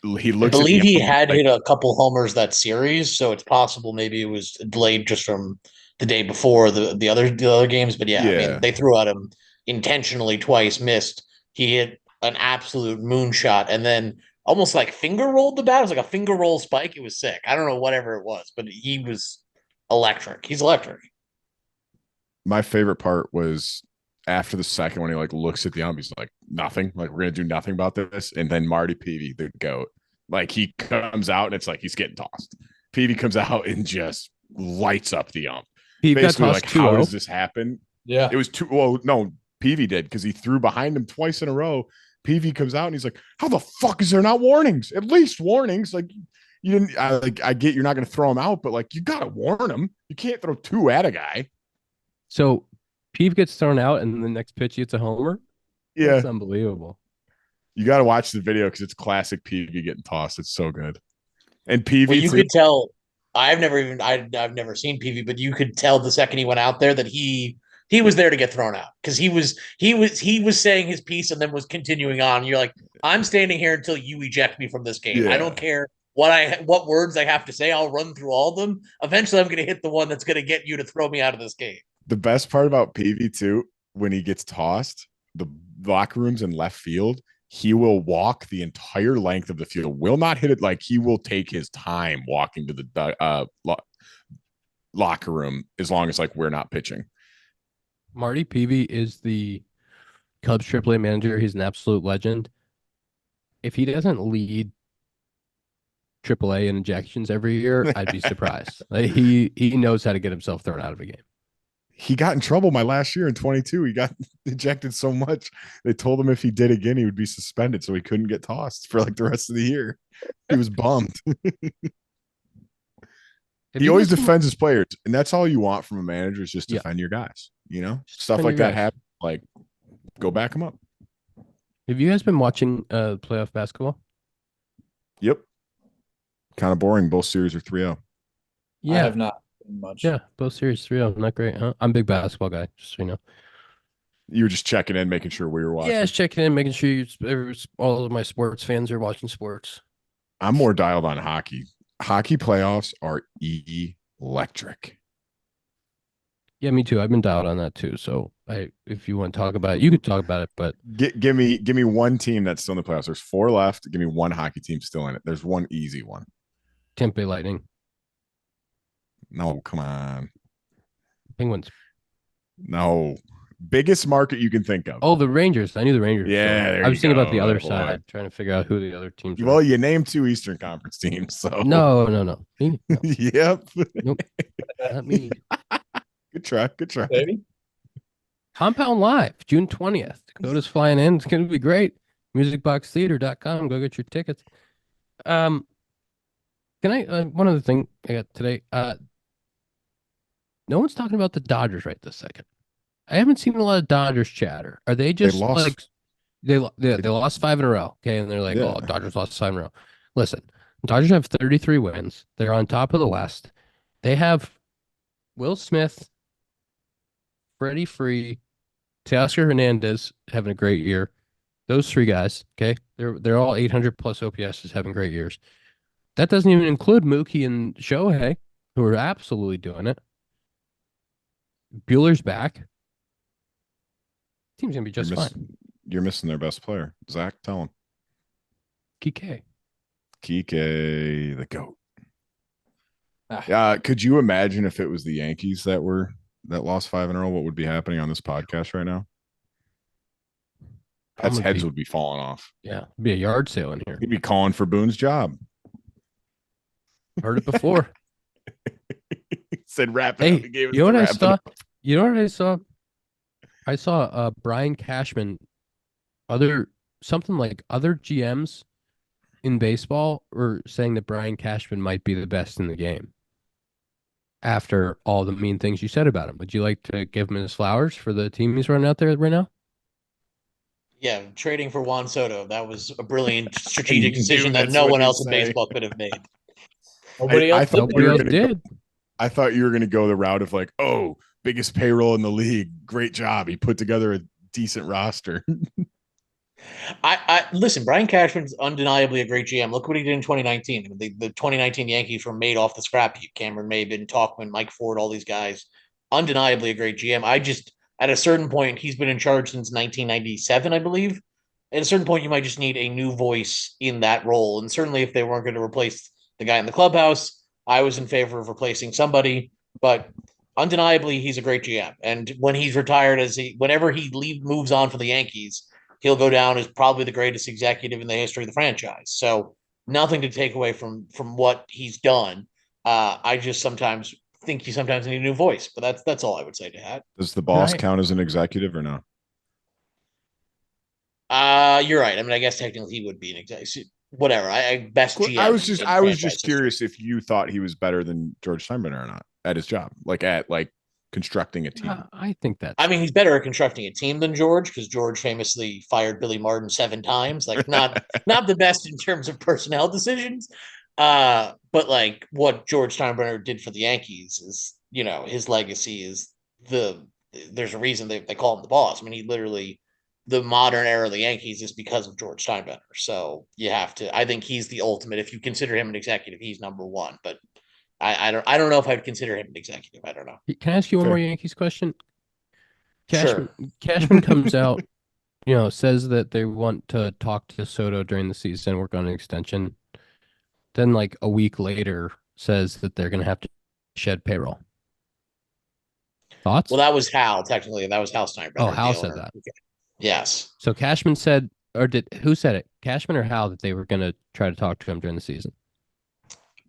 He I looks at believe the he ump, had like, hit a couple homers that series, so it's possible maybe it was delayed just from the day before the other games. But yeah, I mean yeah. they threw at him intentionally twice, missed. He hit an absolute moonshot and then almost like finger rolled the bat. It was like a finger roll spike. It was sick. I don't know whatever it was, but he was electric. He's electric. My favorite part was after the second when he like looks at the ump, he's like, nothing. Like, we're gonna do nothing about this. And then Marty Peavy, the goat, like he comes out and it's like he's getting tossed. Peavy comes out and just lights up the ump. He got Basically, tossed like, how 2-0. does this happen? Yeah. It was two. Well, no, Peavy did because he threw behind him twice in a row. Peavy comes out and he's like, how the fuck is there not warnings? At least warnings. Like, you didn't, I get you're not going to throw him out, but like, you got to warn him. You can't throw two at a guy. So Peeve gets thrown out, and the next pitch he hits a homer. Yeah. That's unbelievable. You got to watch the video because it's classic Peavy getting tossed. It's so good. And Peavy, Well, you could tell. I've never seen PV, but you could tell the second he went out there that he was there to get thrown out because he was saying his piece and then was continuing on. You're like, I'm standing here until you eject me from this game. Yeah. I don't care what words I have to say. I'll run through all of them. Eventually, I'm going to hit the one that's going to get you to throw me out of this game. the best part about Peavy too, when he gets tossed, the locker room's in left field. He will walk the entire length of the field, will not hit it. Like, he will take his time walking to the locker room as long as like we're not pitching. Marty Peavy is the Cubs AAA manager. He's an absolute legend. If he doesn't lead AAA in ejections every year, I'd be surprised. Like, he knows how to get himself thrown out of a game. He got in trouble my last year in 22. He got ejected so much. They told him if he did again, he would be suspended. So he couldn't get tossed for like the rest of the year. He was bummed. He always defends his players. And that's all you want from a manager is just defend your guys. You know, Just stuff defend like your that guys. happens. Like, go back them up. Have you guys been watching playoff basketball? Yep. Kind of boring. Both series are 3-0. I have not much. Yeah, both series 3-0. Not great, huh? I'm a big basketball guy, just so you know. You were just checking in, making sure we were watching. Yeah, just checking in, making sure all of my sports fans are watching sports. I'm more dialed on hockey. Hockey playoffs are electric. Yeah, me too. I've been dialed on that too. So if you want to talk about it, you could talk about it, but Give me one team that's still in the playoffs. There's 4 left. Give me one hockey team still in it. There's one easy one. Tampa Bay Lightning, No, come on. Penguins. No. Biggest market you can think of. Oh, the Rangers. I knew the Rangers. Yeah, So there I was you thinking about go, the other boy. side, trying to figure out who the other teams Well, were. you named 2 Eastern Conference teams. So No. Yep. Not me. Good try. Baby. Compound Live, June 20th. Dakota's flying in. It's going to be great. Musicboxtheater.com. Go get your tickets. Can I, one other thing I got today. No one's talking about the Dodgers right this second. I haven't seen a lot of Dodgers chatter. Are they just lost. like, they lost 5 in a row. Okay. And they're like, Yeah. oh, Dodgers lost 5 in a row. Listen, Dodgers have 33 wins. They're on top of the West. They have Will Smith, Freddie Free, Teoscar Hernandez having a great year. Those 3 guys, okay, they're all 800 plus OPSs having great years. That doesn't even include Mookie and Shohei, who are absolutely doing it. Bueller's back. Team's gonna be just fine. You're missing their best player. Zack, tell him. Kike. Kike, the GOAT. Ah. Could you imagine if it was the Yankees that lost 5 in a row? What would be happening on this podcast right now? Heads would be falling off. Yeah, it'd be a yard sale in here. He'd be calling for Boone's job. Heard it before. Said wrap it Hey, up. He gave us you know the what I wrap it saw? up. You know what I saw? I saw Brian Cashman. Something like other GMs in baseball were saying that Brian Cashman might be the best in the game. after all the mean things you said about him. Would you like to give him his flowers for the team he's running out there right now? Yeah, trading for Juan Soto. That was a brilliant I strategic knew decision that that's no what one you'd else in say. baseball could have made. Nobody else. Nobody else did. I thought you were going to go the route of like, oh, biggest payroll in the league. Great job. He put together a decent roster. I listen. Brian Cashman's undeniably a great GM. Look what he did in 2019. The 2019 Yankees were made off the scrap heap. Cameron Maybin, Talkman, Mike Ford, all these guys. Undeniably a great GM. I just at a certain point he's been in charge since 1997, I believe. At a certain point, you might just need a new voice in that role. And certainly, if they weren't going to replace the guy in the clubhouse, I was in favor of replacing somebody. But undeniably, he's a great GM. And when he's retired, whenever he moves on for the Yankees, he'll go down as probably the greatest executive in the history of the franchise. So nothing to take away from what he's done. I just sometimes think you sometimes need a new voice, but that's all I would say to that. Does the boss count as an executive or no? You're right. I mean, I guess technically he would be an executive. Whatever. Best GM. I was just curious if you thought he was better than George Steinbrenner or not at his job, like at constructing a team. I think that. I mean, he's better at constructing a team than George because George famously fired Billy Martin 7 times. Like, not the best in terms of personnel decisions. But like what George Steinbrenner did for the Yankees is, his legacy is there's a reason they call him the boss. I mean, he literally, the modern era of the Yankees is because of George Steinbrenner. So you have to, I think he's the ultimate. If you consider him an executive, he's number one. But I don't know if I'd consider him an executive. I don't know. Can I ask you one more Yankees question? Sure. Cashman comes out, says that they want to talk to Soto during the season, work on an extension. Then, like a week later, says that they're going to have to shed payroll. Thoughts? Well, that was Hal, technically. That was Hal Steinbrenner. Oh, Hal said that. Okay. Yes. So Cashman said, who said it? Cashman or Hal, that they were going to try to talk to him during the season?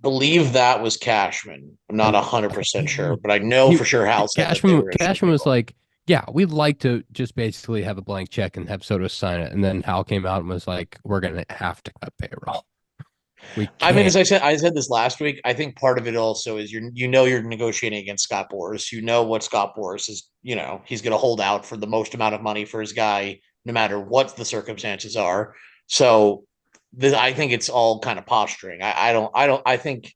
Believe that was Cashman. I'm not 100% sure, but I know for sure Hal said Cashman was like, yeah, we'd like to just basically have a blank check and have Soto sign it. And then Hal came out and was like, we're going to have to cut payroll. I mean, as I said this last week, I think part of it also is you're negotiating against Scott Boras. You know what Scott Boras is, he's going to hold out for the most amount of money for his guy, no matter what the circumstances are. So I think it's all kind of posturing. I think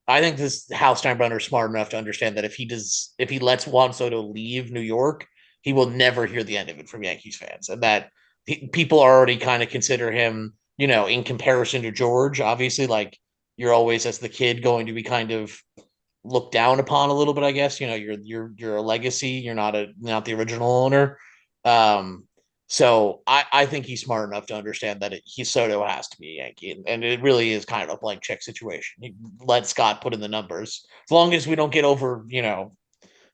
this Hal Steinbrenner is smart enough to understand that if he lets Juan Soto leave New York, he will never hear the end of it from Yankees fans, and that people already kind of consider him, in comparison to George, obviously, like you're always as the kid going to be kind of looked down upon a little bit, I guess. You're a legacy. You're not the original owner. So I think he's smart enough to understand that Soto has to be a Yankee, and it really is kind of a blank check situation. He let Scott put in the numbers. As long as we don't get over,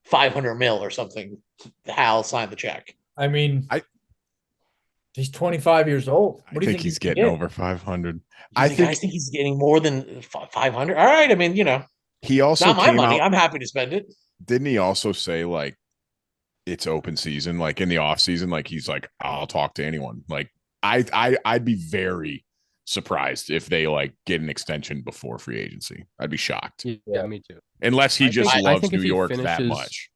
500 mil or something, Hal signed the check. I mean, he's 25 years old. What do you think he's getting over 500? I think he's getting more than 500. All right. I mean, he also not my money. I'm happy to spend it. Didn't he also say like it's open season, like in the off season, like he's like, I'll talk to anyone. Like I'd be very surprised if they like get an extension before free agency. I'd be shocked. Yeah, me too. Unless he just loves New York that much.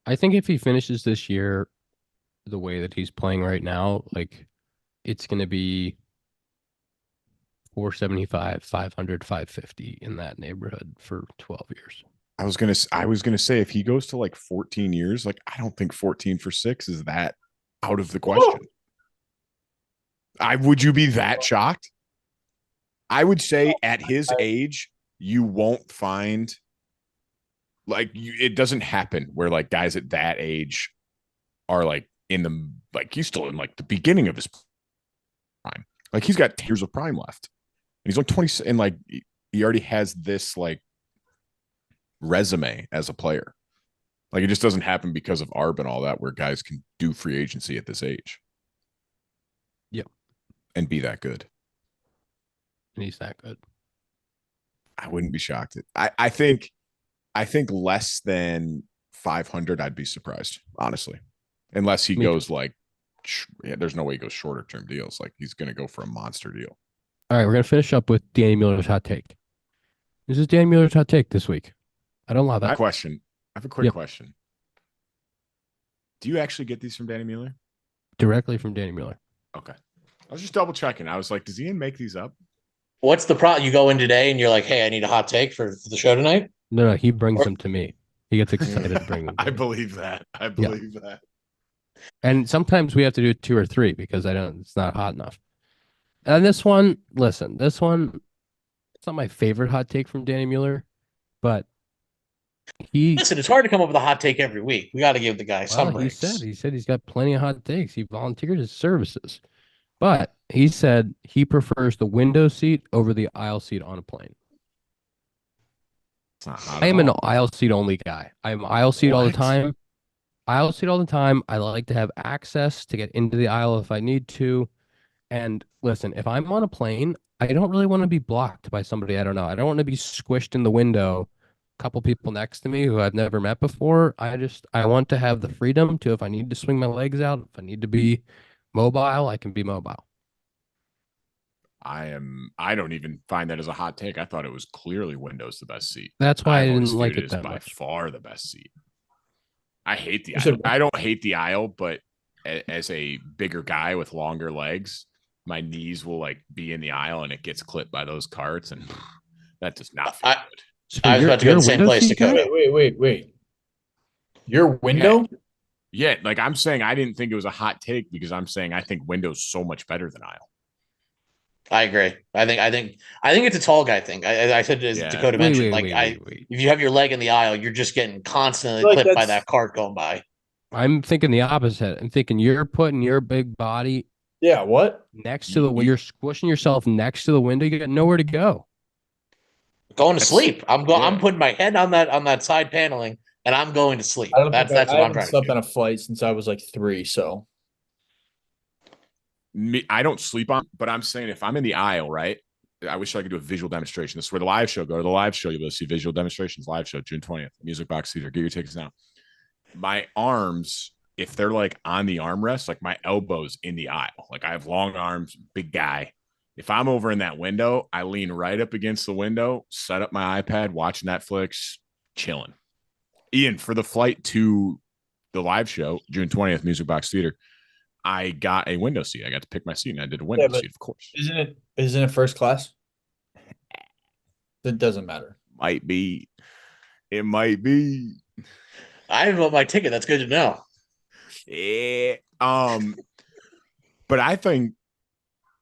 I think if he finishes this year the way that he's playing right now, like it's going to be 475, 500, 550 in that neighborhood for 12 years. I was gonna say if he goes to like 14 years, like I don't think 14 for 6 is that out of the question. Would you be that shocked? I would say at his age, you won't find it doesn't happen where like guys at that age are like he's still in like the beginning of his prime. Like he's got 10 years of prime left. And he's only 20 and like he already has this like resume as a player. Like it just doesn't happen because of ARB and all that, where guys can do free agency at this age. Yep. And be that good. And he's that good. I wouldn't be shocked. I think less than 500, I'd be surprised, honestly. Unless he goes like, there's no way he goes shorter term deals. Like he's going to go for a monster deal. All right, we're going to finish up with Danny Miller's hot take. This is Danny Miller's hot take this week. I don't allow I have a that. question. I have a quick Yep. question. Do you actually get these from Danny Mueller? Directly from Danny Mueller. Okay. I was just double checking. I was like, does Ian make these up? What's the problem? You go in today and you're like, hey, I need a hot take for the show tonight. No, he brings Or- them to me. He gets excited to bring them to I me. believe that. I believe that. And sometimes we have to do 2 or 3 because it's not hot enough. And this one, listen, it's not my favorite hot take from Danny Mueller, but Listen, it's hard to come up with a hot take every week. We got to give the guy some he breaks. said he's got plenty of hot takes. He volunteered his services, but he said he prefers the window seat over the aisle seat on a plane. It's not hot I at am an all. aisle seat only guy. I'm aisle seat all the What? time. Aisle seat all the time. I like to have access to get into the aisle if I need to. And listen, if I'm on a plane, I don't really want to be blocked by somebody I don't know. I don't want to be squished in the window, a couple people next to me who I've never met before. I want to have the freedom to, if I need to swing my legs out, if I need to be mobile, I can be mobile. I don't even find that as a hot take. I thought it was clearly windows the best seat. That's why I I've always didn't like viewed it as that by much. far the best seat. I hate the You said aisle. I don't hate the aisle, but as a bigger guy with longer legs, my knees will like be in the aisle and it gets clipped by those carts, and that does not feel good. So I was about to go you're to the same window place, seat guy? Dakota. Wait. Your window? Yeah, like I'm saying, I didn't think it was a hot take because I'm saying I think windows so much better than aisle. I agree. I think it's a tall guy thing. I said as Yeah. Dakota mentioned, if you have your leg in the aisle, you're just getting constantly Like clipped by that's- that cart going by. I'm thinking the opposite. I'm thinking you're putting your big body Yeah, what? next to you're squishing yourself next to the window. You got nowhere to go. Going to That's- sleep. I'm yeah. putting my head on that side paneling, and I'm going to sleep. I don't That's think what I I'm haven't trying to slept do. on a flight since I was like 3, so I don't sleep on, but I'm saying if I'm in the aisle, right? I wish I could do a visual demonstration. This is where the live show. Go to the live show. You'll be able to see visual demonstrations. Live show, June 20th, Music Box Theater. Get your tickets now. My arms, if they're like on the armrest, like my elbows in the aisle. Like I have long arms, big guy. If I'm over in that window, I lean right up against the window, set up my iPad, watch Netflix, chilling. Ian, for the flight to the live show, June 20th, Music Box Theater, I got a window seat. I got to pick my seat, and I did a window but seat, of course. isn't it first class? It doesn't matter. Might be. It might be. I haven't bought my ticket. That's good to know. Yeah. But I think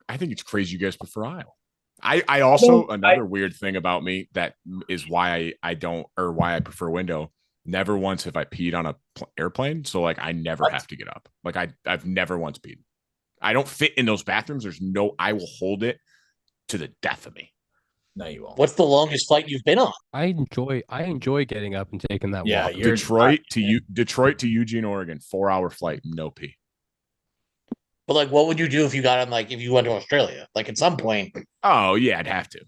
it's crazy you guys prefer aisle. I also another weird thing about me that is why I don't, or why I prefer window. Never once have I peed on a airplane, so like I never have to get up. Like I've never once peed. I don't fit in those bathrooms. I will hold it to the death of me. No, you won't. What's the longest flight you've been on? I enjoy getting up and taking that Yeah, walk. Detroit to Eugene, Oregon, 4-hour flight, no pee. But like, what would you do if you got on, like, if you went to Australia? Like, at some point, Oh yeah, I'd have to.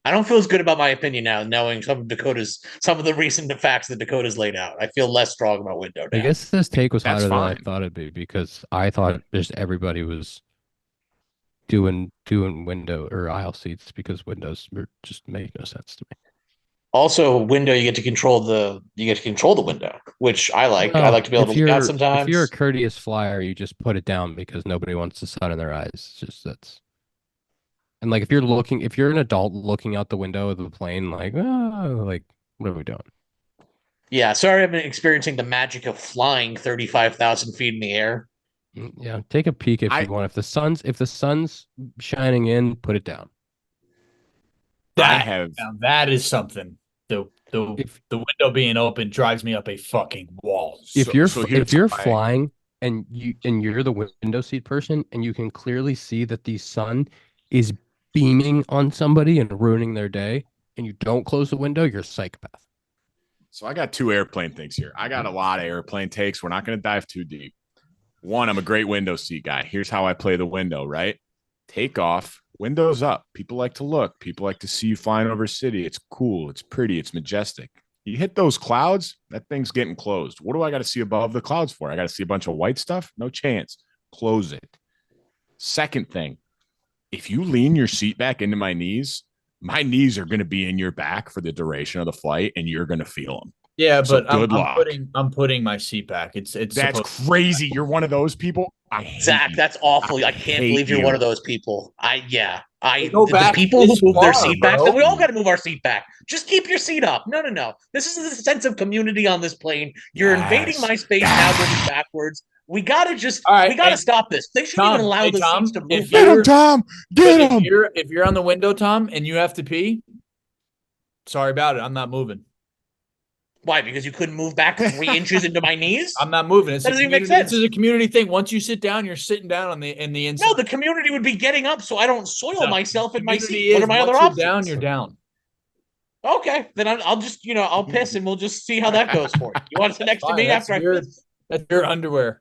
I don't feel as good about my opinion now, knowing some of the recent facts that Dakota's laid out. I feel less strong about window I now. guess this take was That's hotter than I fine. thought it'd be because I thought just everybody was doing window or aisle seats because windows just make no sense to me. Also, window, you get to control the window, which I like. I Well, like to be able to look out If sometimes. you're a courteous flyer, you just put it down because nobody wants the sun in their eyes. It's just and like if you're an adult looking out the window of the plane, like, oh, like what are we doing? Yeah, sorry, I've been experiencing the magic of flying 35,000 feet in the air. Yeah, take a peek if you want. If the sun's shining in, put it down. Now that is something. The window being open drives me up a fucking wall. If you're flying and you're the window seat person and you can clearly see that the sun is beaming on somebody and ruining their day, and you don't close the window, you're a psychopath. So I got 2 airplane things here. I got a lot of airplane takes. We're not going to dive too deep. One, I'm a great window seat guy. Here's how I play the window, right? Take off, windows up. People like to look. People like to see you flying over a city. It's cool. It's pretty. It's majestic. You hit those clouds, that thing's getting closed. What do I got to see above the clouds for? I got to see a bunch of white stuff? No chance. Close it. Second thing, if you lean your seat back into my knees, my knees are going to be in your back for the duration of the flight, and you're going to feel them. Yeah, So but good luck. I'm putting my seat back. It's That's crazy. You're one of those people. I hate Zach, you. that's awful. I can't hate believe you're you. one of those people. Go The back people who this move their far, seat back, bro. we all got to move our seat back. Just keep your seat up. No. This is a sense of community on this plane. You're invading my space now, moving backwards. We gotta stop this. They shouldn't even allow the seats to move. Get him, Tom. Get him. If you're on the window, Tom, and you have to pee, sorry about it. I'm not moving. Why? Because you couldn't move back 3 inches into my knees? I'm not moving. That doesn't even make sense. This is a community thing. Once you sit down, you're sitting down in the inside. No, the community would be getting up so I don't soil myself in my Community seat. What are my other options? Down, you're down. Okay, then I'll just, I'll piss and we'll just see how that goes for you. You want to sit next to me after I piss? That's your underwear.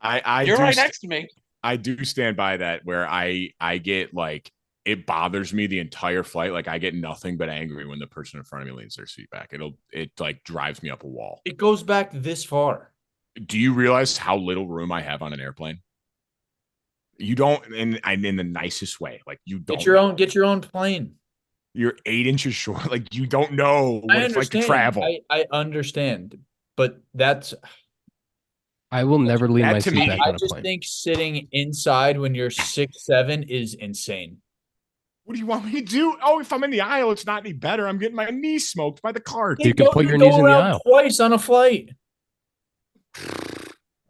You're right next to me. I do stand by that where I get like, it bothers me the entire flight. Like I get nothing but angry when the person in front of me leans their seat back. It like drives me up a wall. It goes back this far. Do you realize how little room I have on an airplane? You don't, and I'm in the nicest way. Like you don't get your own plane. You're 8 inches short. Like you don't know what it's like to travel. I understand, but I will never lean my seat back on a plane. I just think sitting inside when you're 6'7" is insane. What do you want me to do? Oh, if I'm in the aisle, it's not any better. I'm getting my knees smoked by the cart. You can put your knees in the aisle. Twice on a flight.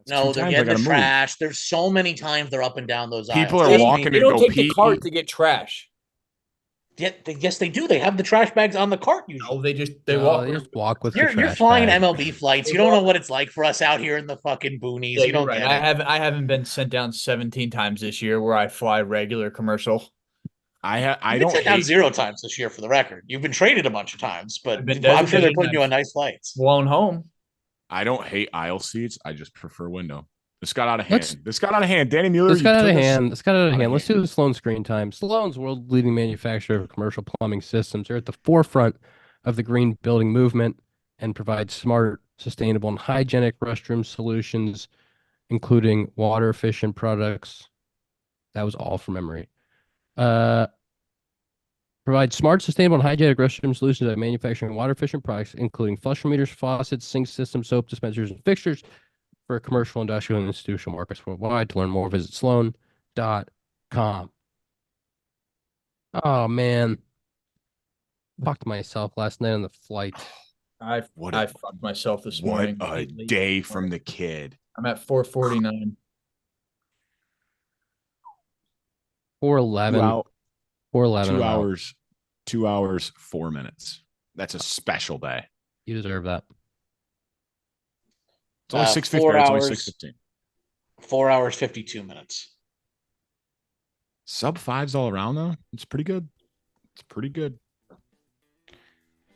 No, they're getting the trash. There's so many times they're up and down those aisles. People are walking they to don't go take pee. the cart to get trash. Yes, they do. They have the trash bags on the cart usually. No, they just walk with. You're trash flying bag. MLB flights. You don't know what it's like for us out here in the fucking boonies. Yeah, you don't right. get it. I haven't been sent down 17 times this year where I fly regular commercial. I don't sent down 0 times this year for the record. You've been traded a bunch of times, but I'm sure they're putting you on nice flights. Flown home. I don't hate aisle seats. I just prefer window. This got out of hand. Danny Mueller. This got out of hand. Let's do the Sloan screen time. Sloan's world-leading manufacturer of commercial plumbing systems. They're at the forefront of the green building movement and provide smart, sustainable, and hygienic restroom solutions, including water-efficient products. That was all from memory. Provide smart, sustainable, and hygienic restroom solutions that manufacturing water-efficient products, including flush meters, faucets, sink systems, soap dispensers, and fixtures for commercial, industrial, and institutional markets worldwide. To learn more, visit sloan.com. Oh, man. Fucked myself last night on the flight. I fucked myself this morning. What a day from the kid. I'm at 449. 411. 411. 2 hours, 4 minutes. That's a special day. You deserve that. It's only 6:50. It's only 6:15. 4 hours, 52 minutes. Sub 5s all around though. It's pretty good.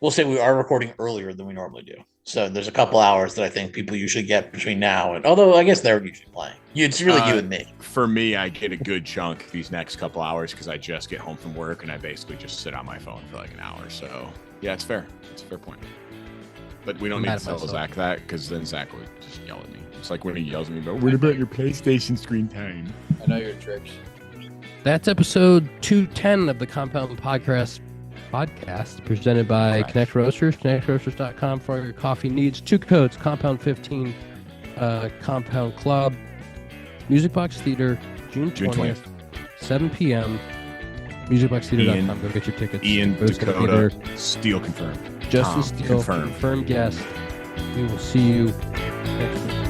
We'll say we are recording earlier than we normally do. So there's a couple hours that I think people usually get between now and, although I guess they're usually playing. It's really you and me. For me, I get a good chunk these next couple hours because I just get home from work and I basically just sit on my phone for like an hour. So yeah, it's fair. It's a fair point. But we don't need to tell Zach that because then Zach would just yell at me. It's like when he yells at me, but what about your PlayStation screen time? I know your tricks. That's episode 210 of the Compound Podcast presented by Connect Roasters, connectroasters.com for all your coffee needs. 2 codes, Compound 15, Compound Club, Music Box Theater, June 20th, 7 p.m. MusicBoxTheater.com. Go get your tickets. Ian, Dakota, Steel confirmed. Justin Steele, confirmed guest. We will see you next week.